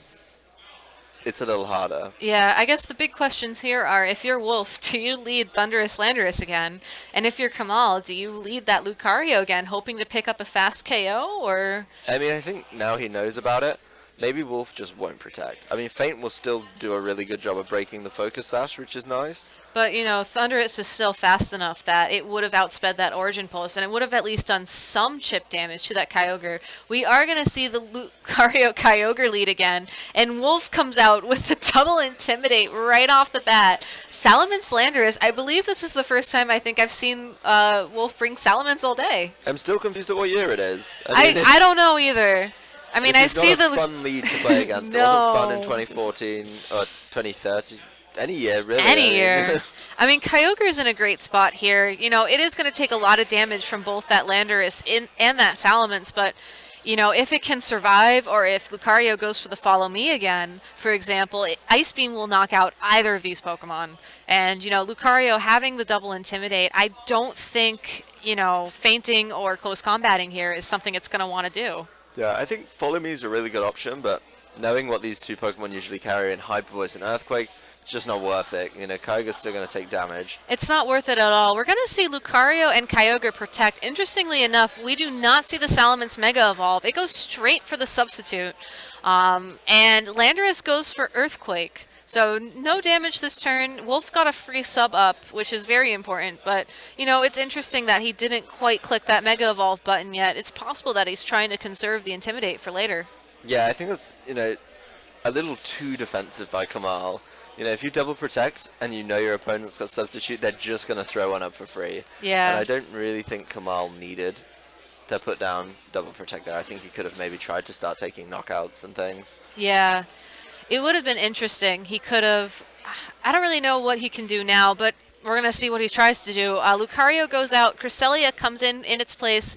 Speaker 2: it's a little harder.
Speaker 1: Yeah, I guess the big questions here are, if you're Wolf, do you lead Thundurus Landorus again? And if you're Kamaal, do you lead that Lucario again, hoping to pick up a fast KO, or...?
Speaker 2: I mean, I think now he knows about it. Maybe Wolf just won't protect. I mean, Feint will still do a really good job of breaking the Focus Sash, which is nice.
Speaker 1: But, Thundurus is still fast enough that it would have outsped that Origin Pulse, and it would have at least done some chip damage to that Kyogre. We are going to see the Lucario Kyogre lead again, and Wolf comes out with the double Intimidate right off the bat. Salamence Landorus, I believe this is the first time I think I've seen Wolf bring Salamence all day.
Speaker 2: I'm still confused at what year it is.
Speaker 1: I don't know either. I mean, I see the
Speaker 2: fun lead to play against.
Speaker 1: No.
Speaker 2: It wasn't fun in 2014 or 2030. Any year, really.
Speaker 1: Any year. I mean, Kyogre's in a great spot here. It is going to take a lot of damage from both that Landorus and that Salamence, but, if it can survive, or if Lucario goes for the Follow Me again, for example, Ice Beam will knock out either of these Pokemon. And, Lucario having the double Intimidate, I don't think, fainting or close combating here is something it's going to want to do.
Speaker 2: Yeah, I think Follow Me is a really good option, but knowing what these 2 Pokemon usually carry in Hyper Voice and Earthquake, it's just not worth it. Kyogre's still going to take damage.
Speaker 1: It's not worth it at all. We're going to see Lucario and Kyogre protect. Interestingly enough, we do not see the Salamence Mega Evolve. It goes straight for the substitute. And Landorus goes for Earthquake. So no damage this turn. Wolf got a free sub up, which is very important. But, it's interesting that he didn't quite click that Mega Evolve button yet. It's possible that he's trying to conserve the Intimidate for later.
Speaker 2: Yeah, I think that's, a little too defensive by Kamaal. If you double protect and your opponent's got substitute, they're just going to throw one up for free.
Speaker 1: Yeah.
Speaker 2: And I don't really think Kamaal needed to put down double protect there. I think he could have maybe tried to start taking knockouts and things.
Speaker 1: Yeah. It would have been interesting. He could have. I don't really know what he can do now, but we're going to see what he tries to do. Lucario goes out. Cresselia comes in its place,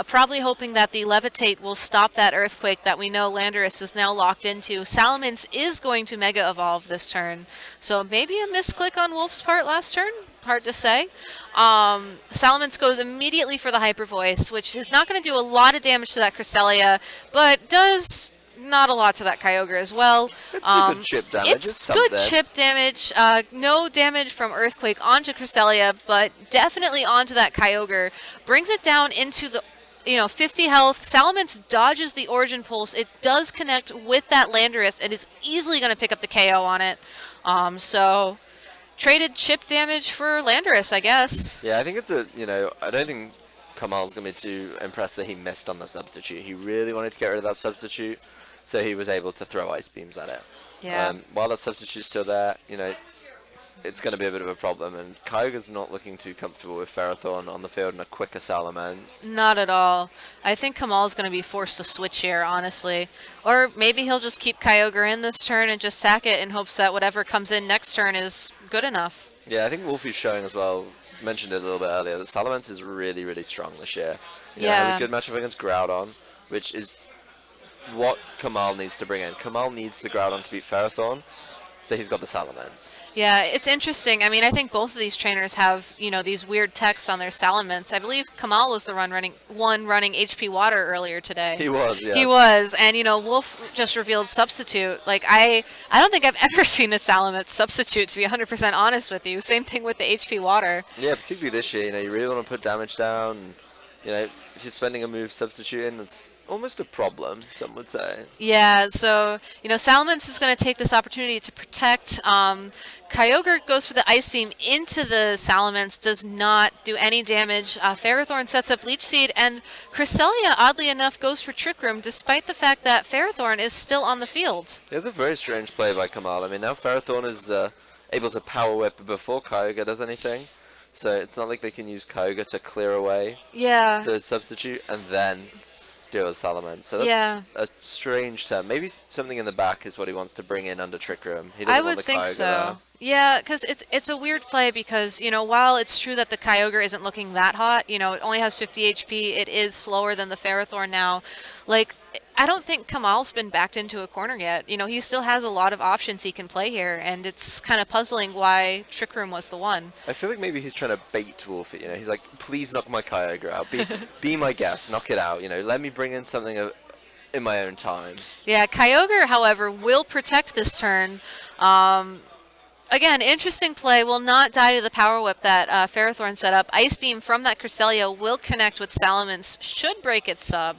Speaker 1: probably hoping that the Levitate will stop that Earthquake that we know Landorus is now locked into. Salamence is going to Mega Evolve this turn, so maybe a misclick on Wolf's part last turn. Hard to say. Salamence goes immediately for the Hyper Voice, which is not going to do a lot of damage to that Cresselia, but does not a lot to that Kyogre as well.
Speaker 2: It's a good chip damage.
Speaker 1: It's good chip damage. No damage from Earthquake onto Cresselia, but definitely onto that Kyogre. Brings it down into the 50 health. Salamence dodges the Origin Pulse. It does connect with that Landorus and is easily going to pick up the KO on it. So traded chip damage for Landorus, I guess.
Speaker 2: Yeah, I think it's I don't think Kamaal's going to be too impressed that he missed on the substitute. He really wanted to get rid of that substitute, so he was able to throw Ice Beams at it.
Speaker 1: Yeah.
Speaker 2: While that substitute's still there, it's going to be a bit of a problem, and Kyogre's not looking too comfortable with Ferrothorn on the field and a quicker Salamence.
Speaker 1: Not at all. I think Kamaal's going to be forced to switch here, honestly. Or maybe he'll just keep Kyogre in this turn and just sack it in hopes that whatever comes in next turn is good enough.
Speaker 2: Yeah, I think Wolfey's showing as well, mentioned it a little bit earlier, that Salamence is really, really strong this year. Has a good matchup against Groudon, which is what Kamaal needs to bring in. Kamaal needs the Groudon to beat Ferrothorn, so he's got the Salamence.
Speaker 1: Yeah, it's interesting. I mean, I think both of these trainers have, these weird texts on their Salamence. I believe Kamaal was the one running HP Water earlier today.
Speaker 2: He was, yes.
Speaker 1: He was, and Wolf just revealed Substitute. Like, I don't think I've ever seen a Salamence Substitute, to be 100% honest with you. Same thing with the HP Water.
Speaker 2: Yeah, particularly this year, you really want to put damage down. And, if you're spending a move substituting, that's almost a problem, some would say.
Speaker 1: Yeah, so, Salamence is going to take this opportunity to protect. Kyogre goes for the Ice Beam into the Salamence, does not do any damage. Ferrothorn sets up Leech Seed, and Cresselia, oddly enough, goes for Trick Room, despite the fact that Ferrothorn is still on the field.
Speaker 2: It's a very strange play by Kamaal. I mean, now Ferrothorn is able to Power Whip before Kyogre does anything. So it's not like they can use Kyogre to clear away the substitute and then deal with Salamence. So that's a strange turn. Maybe something in the back is what he wants to bring in under Trick Room. He doesn't want the
Speaker 1: think
Speaker 2: Kyogre
Speaker 1: so.
Speaker 2: there.
Speaker 1: Yeah, because it's a weird play because, while it's true that the Kyogre isn't looking that hot, it only has 50 HP, it is slower than the Ferrothorn now. Like, I don't think Kamaal's been backed into a corner yet. He still has a lot of options he can play here, and it's kind of puzzling why Trick Room was the one.
Speaker 2: I feel like maybe he's trying to bait Wolfey. He's like, please knock my Kyogre out. Be my guest, knock it out. Let me bring in something in my own time. Yeah,
Speaker 1: Kyogre, however, will protect this turn. Again, interesting play. Will not die to the Power Whip that Ferrothorn set up. Ice Beam from that Cresselia will connect with Salamence. Should break its sub.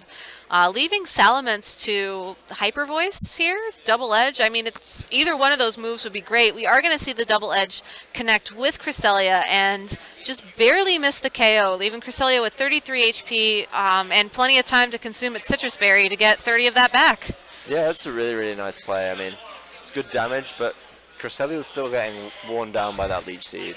Speaker 1: Leaving Salamence to Hyper Voice here, Double Edge. I mean, it's either one of those moves would be great. We are going to see the Double Edge connect with Cresselia and just barely miss the KO, leaving Cresselia with 33 HP and plenty of time to consume its Citrus Berry to get 30 of that back.
Speaker 2: Yeah, that's a really, really nice play. I mean, it's good damage, but Cresselia's still getting worn down by that Leech Seed.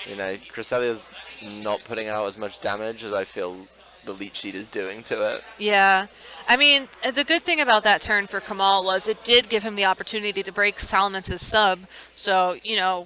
Speaker 2: Cresselia's not putting out as much damage as I feel the Leech Seed is doing to it.
Speaker 1: Yeah. I mean, the good thing about that turn for Kamaal was it did give him the opportunity to break Salamence's sub. So,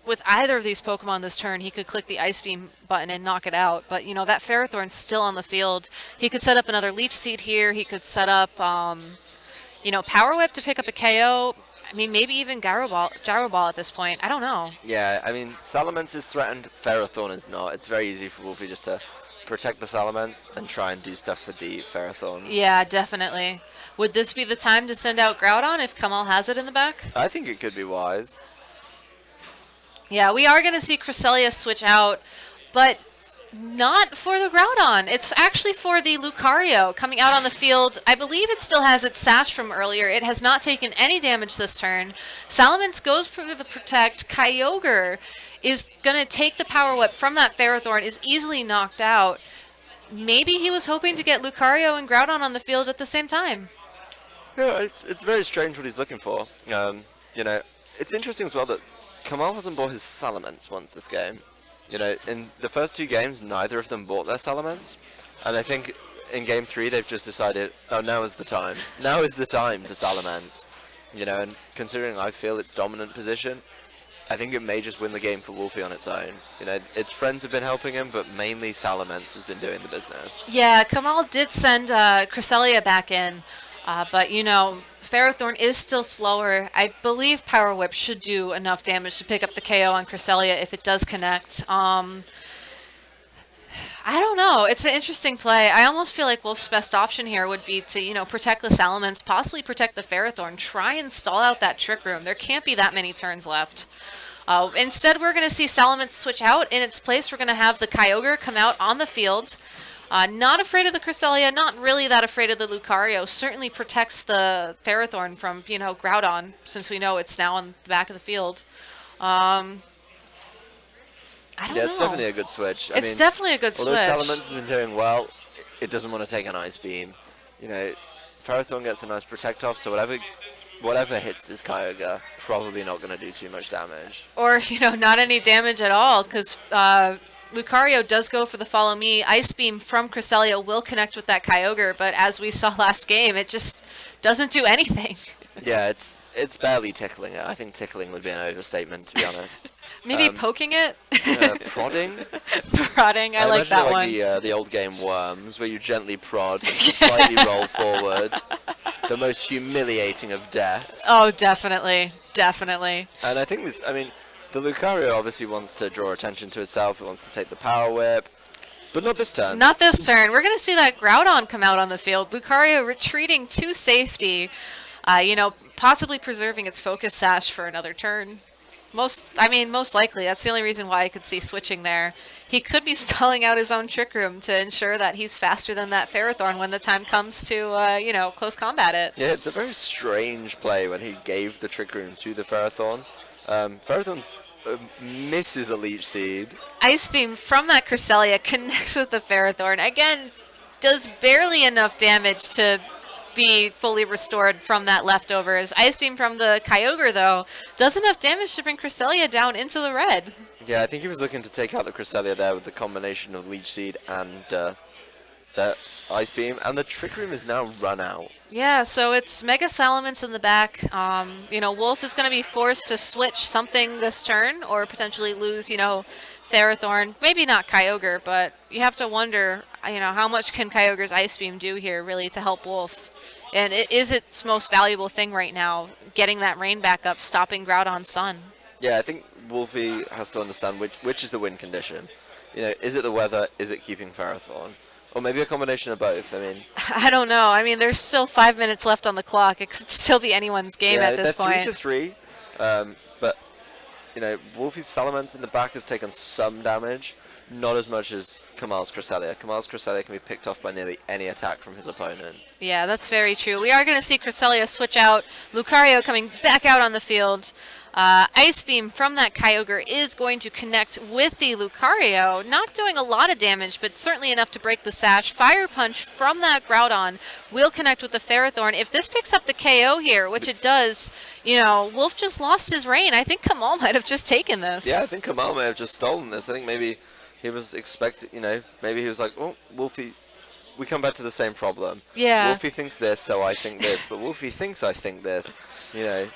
Speaker 1: with either of these Pokemon this turn, he could click the Ice Beam button and knock it out. But, that Ferrothorn's still on the field. He could set up another Leech Seed here. He could set up, Power Whip to pick up a KO. I mean, maybe even Gyro Ball at this point. I don't know.
Speaker 2: Yeah, I mean, Salamence is threatened. Ferrothorn is not. It's very easy for Wolfey just to protect the Salamence and try and do stuff with the Ferrothorn.
Speaker 1: Yeah, definitely. Would this be the time to send out Groudon if Kamaal has it in the back?
Speaker 2: I think it could be wise.
Speaker 1: Yeah, we are going to see Cresselia switch out, but not for the Groudon. It's actually for the Lucario coming out on the field. I believe it still has its Sash from earlier. It has not taken any damage this turn. Salamence goes for the Protect. Kyogre is going to take the Power Whip from that Ferrothorn, is easily knocked out. Maybe he was hoping to get Lucario and Groudon on the field at the same time.
Speaker 2: Yeah, it's very strange what he's looking for. It's interesting as well that Kamaal hasn't bought his Salamence once this game. In the first two games, neither of them bought their Salamence. And I think in Game 3, they've just decided, oh, now is the time. Now is the time to Salamence. You know, and considering I feel its dominant position, I think it may just win the game for Wolfey on its own. You know, its friends have been helping him, but mainly Salamence has been doing the business.
Speaker 1: Yeah, Kamaal did send Cresselia back in, but you know, Ferrothorn is still slower. I believe Power Whip should do enough damage to pick up the KO on Cresselia if it does connect. I don't know. It's an interesting play. I almost feel like Wolf's best option here would be to, you know, protect the Salamence, possibly protect the Ferrothorn, try and stall out that Trick Room. There can't be that many turns left. Instead, we're going to see Salamence switch out. In its place, we're going to have the Kyogre come out on the field. Not afraid of the Cresselia, not really that afraid of the Lucario. Certainly protects the Ferrothorn from, you know, Groudon, since we know it's now on the back of the field. I don't know.
Speaker 2: It's definitely a good switch.
Speaker 1: It's definitely a good switch.
Speaker 2: Although Salamence has been doing well, it doesn't want to take an Ice Beam. You know, Ferrothorn gets a nice Protect off, so whatever hits this Kyogre, probably not going to do too much damage.
Speaker 1: Or, you know, not any damage at all, because Lucario does go for the Follow Me. Ice Beam from Cresselia will connect with that Kyogre, but as we saw last game, it just doesn't do anything.
Speaker 2: Yeah, it's barely tickling it. I think tickling would be an overstatement, to be honest.
Speaker 1: Maybe poking it?
Speaker 2: Prodding?
Speaker 1: Prodding, I like that one.
Speaker 2: The old game Worms, where you gently prod, slightly roll forward. The most humiliating of deaths.
Speaker 1: Oh, definitely. Definitely.
Speaker 2: And I think the Lucario obviously wants to draw attention to itself. It wants to take the Power Whip. But not this turn.
Speaker 1: Not this turn. We're going to see that Groudon come out on the field. Lucario retreating to safety. You know, possibly preserving its Focus Sash for another turn. Most likely. That's the only reason why I could see switching there. He could be stalling out his own Trick Room to ensure that he's faster than that Ferrothorn when the time comes to, you know, close combat it.
Speaker 2: Yeah, it's a very strange play when he gave the Trick Room to the Ferrothorn. Ferrothorn misses a Leech Seed.
Speaker 1: Ice Beam from that Cresselia connects with the Ferrothorn. Again, does barely enough damage to be fully restored from that leftovers. Ice Beam from the Kyogre, though, does enough damage to bring Cresselia down into the red.
Speaker 2: Yeah, I think he was looking to take out the Cresselia there with the combination of Leech Seed and the Ice Beam, and the Trick Room is now run out.
Speaker 1: Yeah, so it's Mega Salamence in the back. You know, Wolf is going to be forced to switch something this turn, or potentially lose, you know, Ferrothorn. Maybe not Kyogre, but you have to wonder, you know, how much can Kyogre's Ice Beam do here, really, to help Wolf? And it is its most valuable thing right now, getting that rain back up, stopping Groudon's Sun.
Speaker 2: Yeah, I think Wolfey has to understand which is the win condition. You know, is it the weather? Is it keeping Ferrothorn? Or maybe a combination of both. I mean,
Speaker 1: I don't know. I mean, there's still 5 minutes left on the clock. It could still be anyone's game at this point.
Speaker 2: They're 3-3. But, you know, Wolfey's Salamence in the back has taken some damage. Not as much as Kamaal's Cresselia. Kamaal's Cresselia can be picked off by nearly any attack from his opponent.
Speaker 1: Yeah, that's very true. We are going to see Cresselia switch out. Lucario coming back out on the field. Ice Beam from that Kyogre is going to connect with the Lucario. Not doing a lot of damage, but certainly enough to break the sash. Fire Punch from that Groudon will connect with the Ferrothorn. If this picks up the KO here, which it does, you know, Wolf just lost his reign. I think Kamaal might have just taken this.
Speaker 2: Yeah, I think Kamaal may have just stolen this. I think maybe he was expecting, you know, maybe he was like, oh, Wolfey, we come back to the same problem.
Speaker 1: Yeah.
Speaker 2: Wolfey thinks this, so I think this, but Wolfey thinks I think this, you know.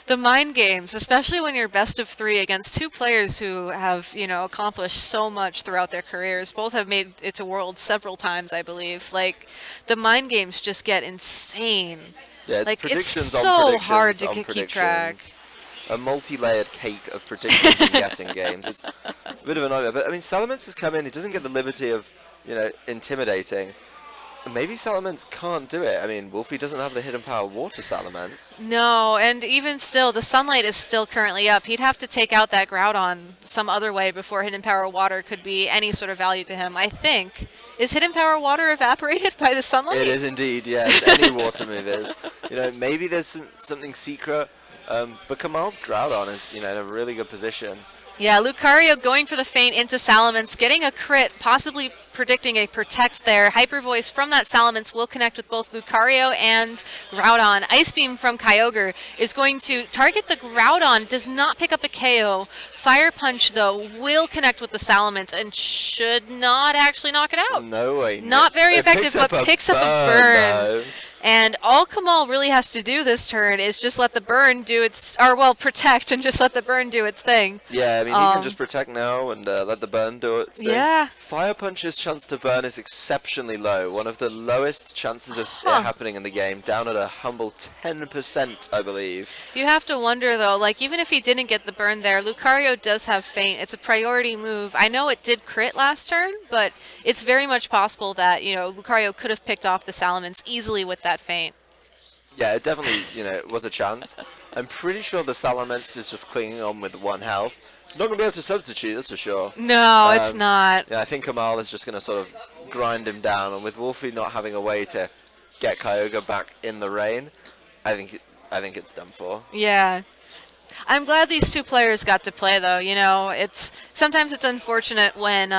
Speaker 1: The mind games, especially when you're best of 3 against 2 players who have, you know, accomplished so much throughout their careers. Both have made it to Worlds several times, I believe. Like, the mind games just get insane.
Speaker 2: Yeah,
Speaker 1: like, it's
Speaker 2: predictions
Speaker 1: so hard to keep track.
Speaker 2: A multi-layered cake of predictions and guessing games. It's a bit of a nightmare. But, I mean, Salamence has come in. He doesn't get the liberty of, you know, intimidating. Maybe Salamence can't do it. I mean, Wolfey doesn't have the hidden power water Salamence.
Speaker 1: No, and even still, the sunlight is still currently up. He'd have to take out that Groudon some other way before hidden power water could be any sort of value to him. I think. Is hidden power water evaporated by the sunlight?
Speaker 2: It is indeed, yes. Any water move is. You know, maybe there's something secret. But Kamaal's Groudon is, you know, in a really good position.
Speaker 1: Yeah, Lucario going for the feint into Salamence, getting a crit, possibly predicting a protect there. Hyper Voice from that Salamence will connect with both Lucario and Groudon. Ice Beam from Kyogre is going to target the Groudon, does not pick up a KO. Fire Punch, though, will connect with the Salamence and should not actually knock it out.
Speaker 2: No way.
Speaker 1: Not very effective, but picks up a burn. And all Kamaal really has to do this turn is just let the burn do its, or well, protect and just let the burn do its thing.
Speaker 2: Yeah, I mean, he can just protect now and let the burn do its thing.
Speaker 1: Yeah.
Speaker 2: Fire Punch's chance to burn is exceptionally low. One of the lowest chances of it happening in the game, down at a humble 10%, I believe.
Speaker 1: You have to wonder, though, like, even if he didn't get the burn there, Lucario does have Feint. It's a priority move. I know it did crit last turn, but it's very much possible that, Lucario could have picked off the Salamence easily with that Feint.
Speaker 2: Yeah, it definitely, it was a chance. I'm pretty sure the Salamence is just clinging on with 1 health. It's not going to be able to substitute, that's for sure.
Speaker 1: No, it's not.
Speaker 2: Yeah, I think Kamaal is just going to sort of grind him down, and with Wolfey not having a way to get Kyogre back in the rain, I think it's done for.
Speaker 1: Yeah. I'm glad these two players got to play, though. Sometimes it's unfortunate when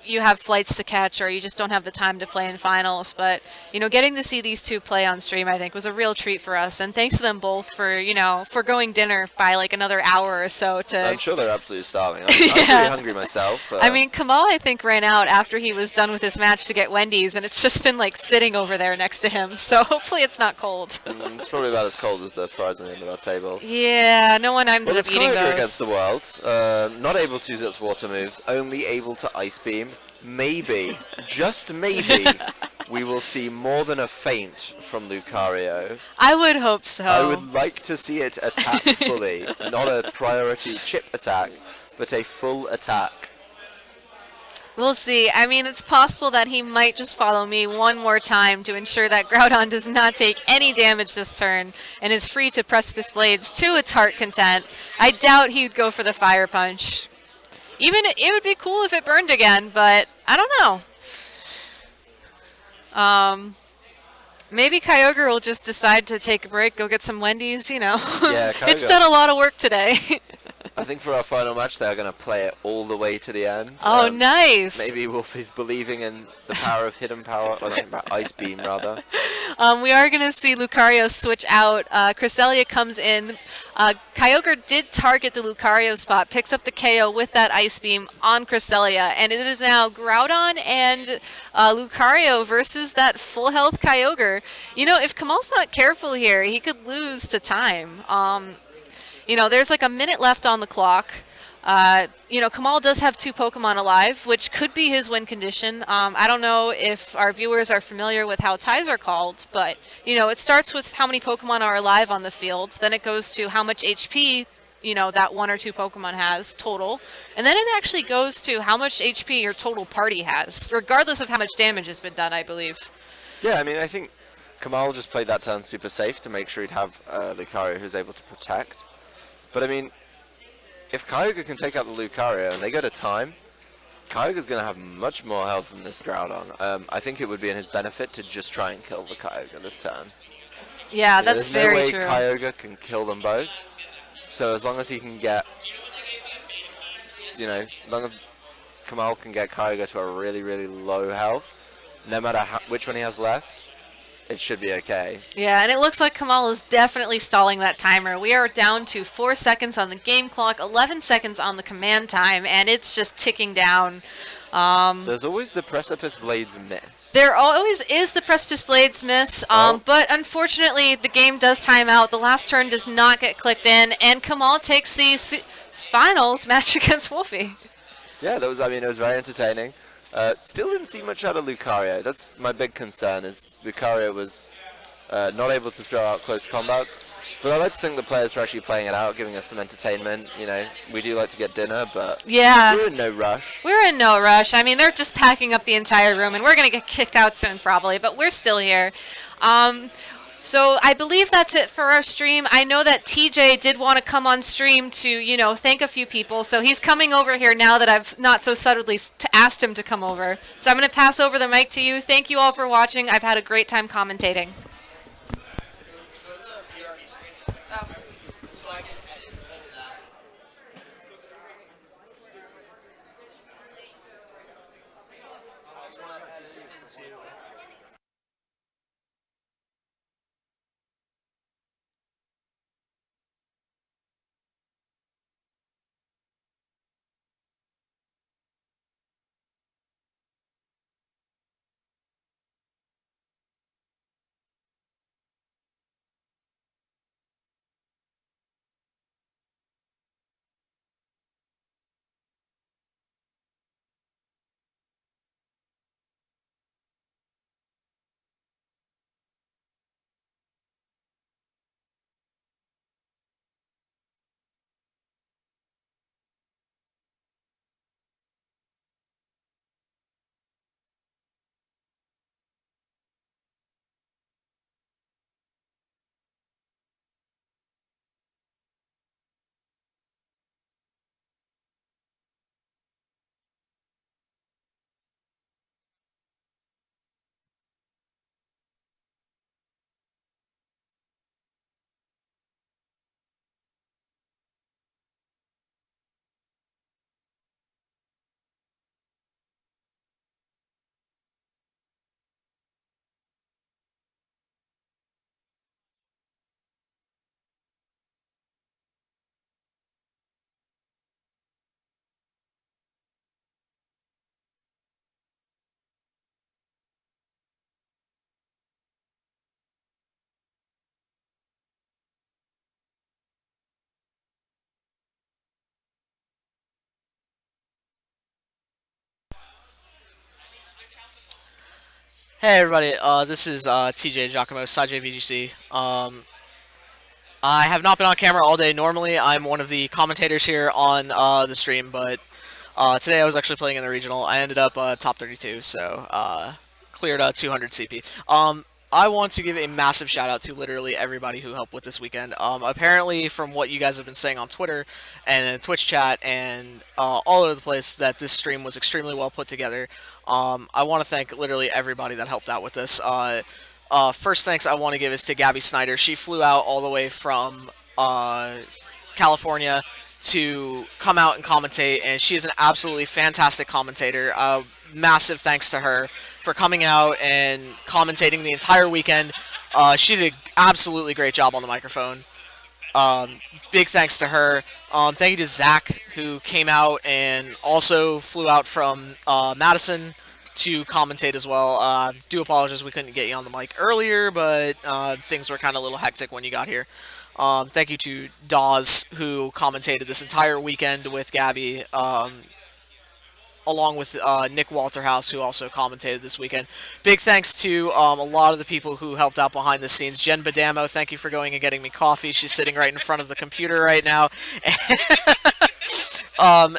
Speaker 1: you have flights to catch or you just don't have the time to play in finals. But getting to see these two play on stream, I think, was a real treat for us. And thanks to them both for forgoing dinner by like another hour or so to.
Speaker 2: I'm sure they're absolutely starving. I'm pretty hungry myself.
Speaker 1: I mean, Kamaal, I think, ran out after he was done with his match to get Wendy's, and it's just been like sitting over there next to him. So hopefully it's not cold.
Speaker 2: It's probably about as cold as the fries on the end of our table.
Speaker 1: Yeah, no one ended up eating those.
Speaker 2: Against the world, not able to use its water moves, only able to Ice Beam. Maybe, just maybe, we will see more than a feint from Lucario.
Speaker 1: I would hope so.
Speaker 2: I would like to see it attack fully. Not a priority chip attack, but a full attack.
Speaker 1: We'll see. I mean, it's possible that he might just follow me one more time to ensure that Groudon does not take any damage this turn and is free to Precipice Blades to its heart content. I doubt he'd go for the Fire Punch. Even it would be cool if it burned again, but I don't know. Maybe Kyogre will just decide to take a break, go get some Wendy's,
Speaker 2: Yeah,
Speaker 1: It's done a lot of work today.
Speaker 2: I think for our final match, they're going to play it all the way to the end.
Speaker 1: Oh, nice.
Speaker 2: Maybe Wolfey's believing in the power of Hidden Power, or Ice Beam, rather.
Speaker 1: We are going to see Lucario switch out. Cresselia comes in. Kyogre did target the Lucario spot, picks up the KO with that Ice Beam on Cresselia, and it is now Groudon and Lucario versus that full health Kyogre. If Kamaal's not careful here, he could lose to time. There's like a minute left on the clock. Kamaal does have 2 Pokemon alive, which could be his win condition. I don't know if our viewers are familiar with how ties are called, but, it starts with how many Pokemon are alive on the field. Then it goes to how much HP, that 1 or 2 Pokemon has total. And then it actually goes to how much HP your total party has, regardless of how much damage has been done, I believe.
Speaker 2: Yeah, I mean, I think Kamaal just played that turn super safe to make sure he'd have Lucario who's able to protect. But I mean, if Kyogre can take out the Lucario and they go to time, Kyogre's going to have much more health than this Groudon. I think it would be in his benefit to just try and kill the Kyogre this turn.
Speaker 1: Yeah, that's very true.
Speaker 2: There's no way Kyogre can kill them both. So as long as he can get, as long as Kamaal can get Kyogre to a really, really low health, no matter which one he has left, it should be okay.
Speaker 1: Yeah, and it looks like Kamaal is definitely stalling that timer. We are down to 4 seconds on the game clock, 11 seconds on the command time, and it's just ticking down.
Speaker 2: There's always the Precipice Blades miss.
Speaker 1: There always is the Precipice Blades miss, but unfortunately the game does time out. The last turn does not get clicked in, and Kamaal takes the finals match against Wolfey.
Speaker 2: Yeah, it was very entertaining. Still didn't see much out of Lucario. That's my big concern, is Lucario was not able to throw out close combats. But I like to think the players are actually playing it out, giving us some entertainment. We do like to get dinner, but
Speaker 1: yeah,
Speaker 2: we're in no rush.
Speaker 1: We're in no rush. I mean, they're just packing up the entire room, and we're going to get kicked out soon probably, but we're still here. So I believe that's it for our stream. I know that TJ did want to come on stream to, thank a few people. So he's coming over here now that I've not so subtly asked him to come over. So I'm going to pass over the mic to you. Thank you all for watching. I've had a great time commentating.
Speaker 3: Hey everybody, this is TJ Giacomo, SciJ VGC. I have not been on camera all day. Normally, I'm one of the commentators here on the stream, but today I was actually playing in the regional. I ended up top 32, so cleared 200 CP. I want to give a massive shout out to literally everybody who helped with this weekend. Apparently, from what you guys have been saying on Twitter and in Twitch chat and all over the place, that this stream was extremely well put together. I want to thank literally everybody that helped out with this. First thanks I want to give is to Gabby Snyder. She flew out all the way from California to come out and commentate, and she is an absolutely fantastic commentator. Massive thanks to her for coming out and commentating the entire weekend. She did an absolutely great job on the microphone. Big thanks to her. Thank you to Zach, who came out and also flew out from Madison to commentate as well. Do apologize we couldn't get you on the mic earlier, but things were kind of a little hectic when you got here. Thank you to Dawes, who commentated this entire weekend with Gabby, along with Nick Walterhouse, who also commentated this weekend. Big thanks to a lot of the people who helped out behind the scenes. Jen Badamo, thank you for going and getting me coffee. She's sitting right in front of the computer right now. um,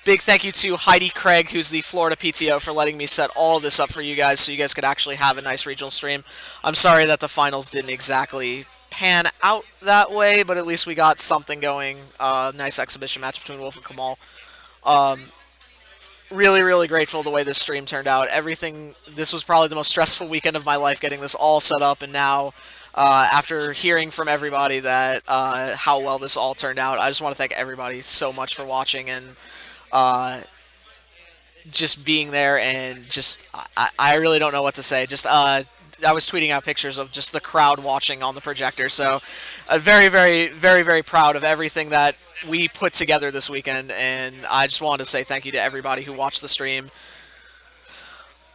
Speaker 3: Big thank you to Heidi Craig, who's the Florida PTO, for letting me set all of this up for you guys so you guys could actually have a nice regional stream. I'm sorry that the finals didn't exactly pan out that way, but at least we got something going. Nice exhibition match between Wolf and Kamaal. Really, really grateful the way this stream turned out. This was probably the most stressful weekend of my life, getting this all set up, and now, after hearing from everybody that how well this all turned out, I just want to thank everybody so much for watching and just being there, and just I really don't know what to say. Just I was tweeting out pictures of just the crowd watching on the projector, so very, very, very, very proud of everything that we put together this weekend, and I just wanted to say thank you to everybody who watched the stream.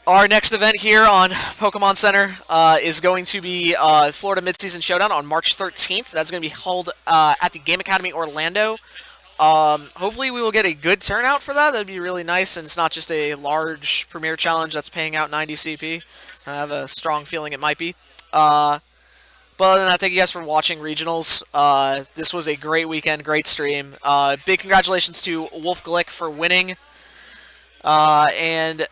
Speaker 3: Our next event here on Pokemon Center is going to be Florida Midseason Showdown on March 13th. That's going to be held at the Game Academy Orlando. Hopefully we will get a good turnout for that. That'd be really nice, and it's not just a large Premier Challenge that's paying out 90 CP. I have a strong feeling it might be. But other than that, thank you guys for watching Regionals. This was a great weekend, great stream. Big congratulations to Wolf Glick for winning. And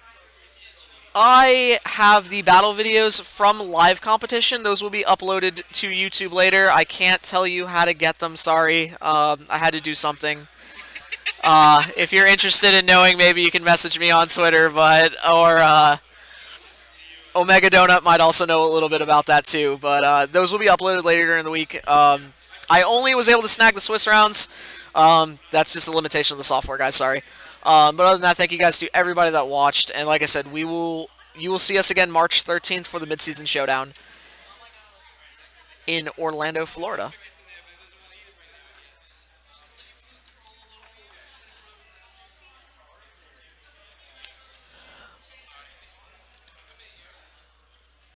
Speaker 3: I have the battle videos from live competition. Those will be uploaded to YouTube later. I can't tell you how to get them, sorry. I had to do something. If you're interested in knowing, maybe you can message me on Twitter, or Omega Donut might also know a little bit about that too, but those will be uploaded later during the week. I only was able to snag the Swiss rounds. That's just a limitation of the software, guys, sorry. But other than that, thank you guys to everybody that watched, and like I said, you will see us again March 13th for the Midseason Showdown in Orlando, Florida.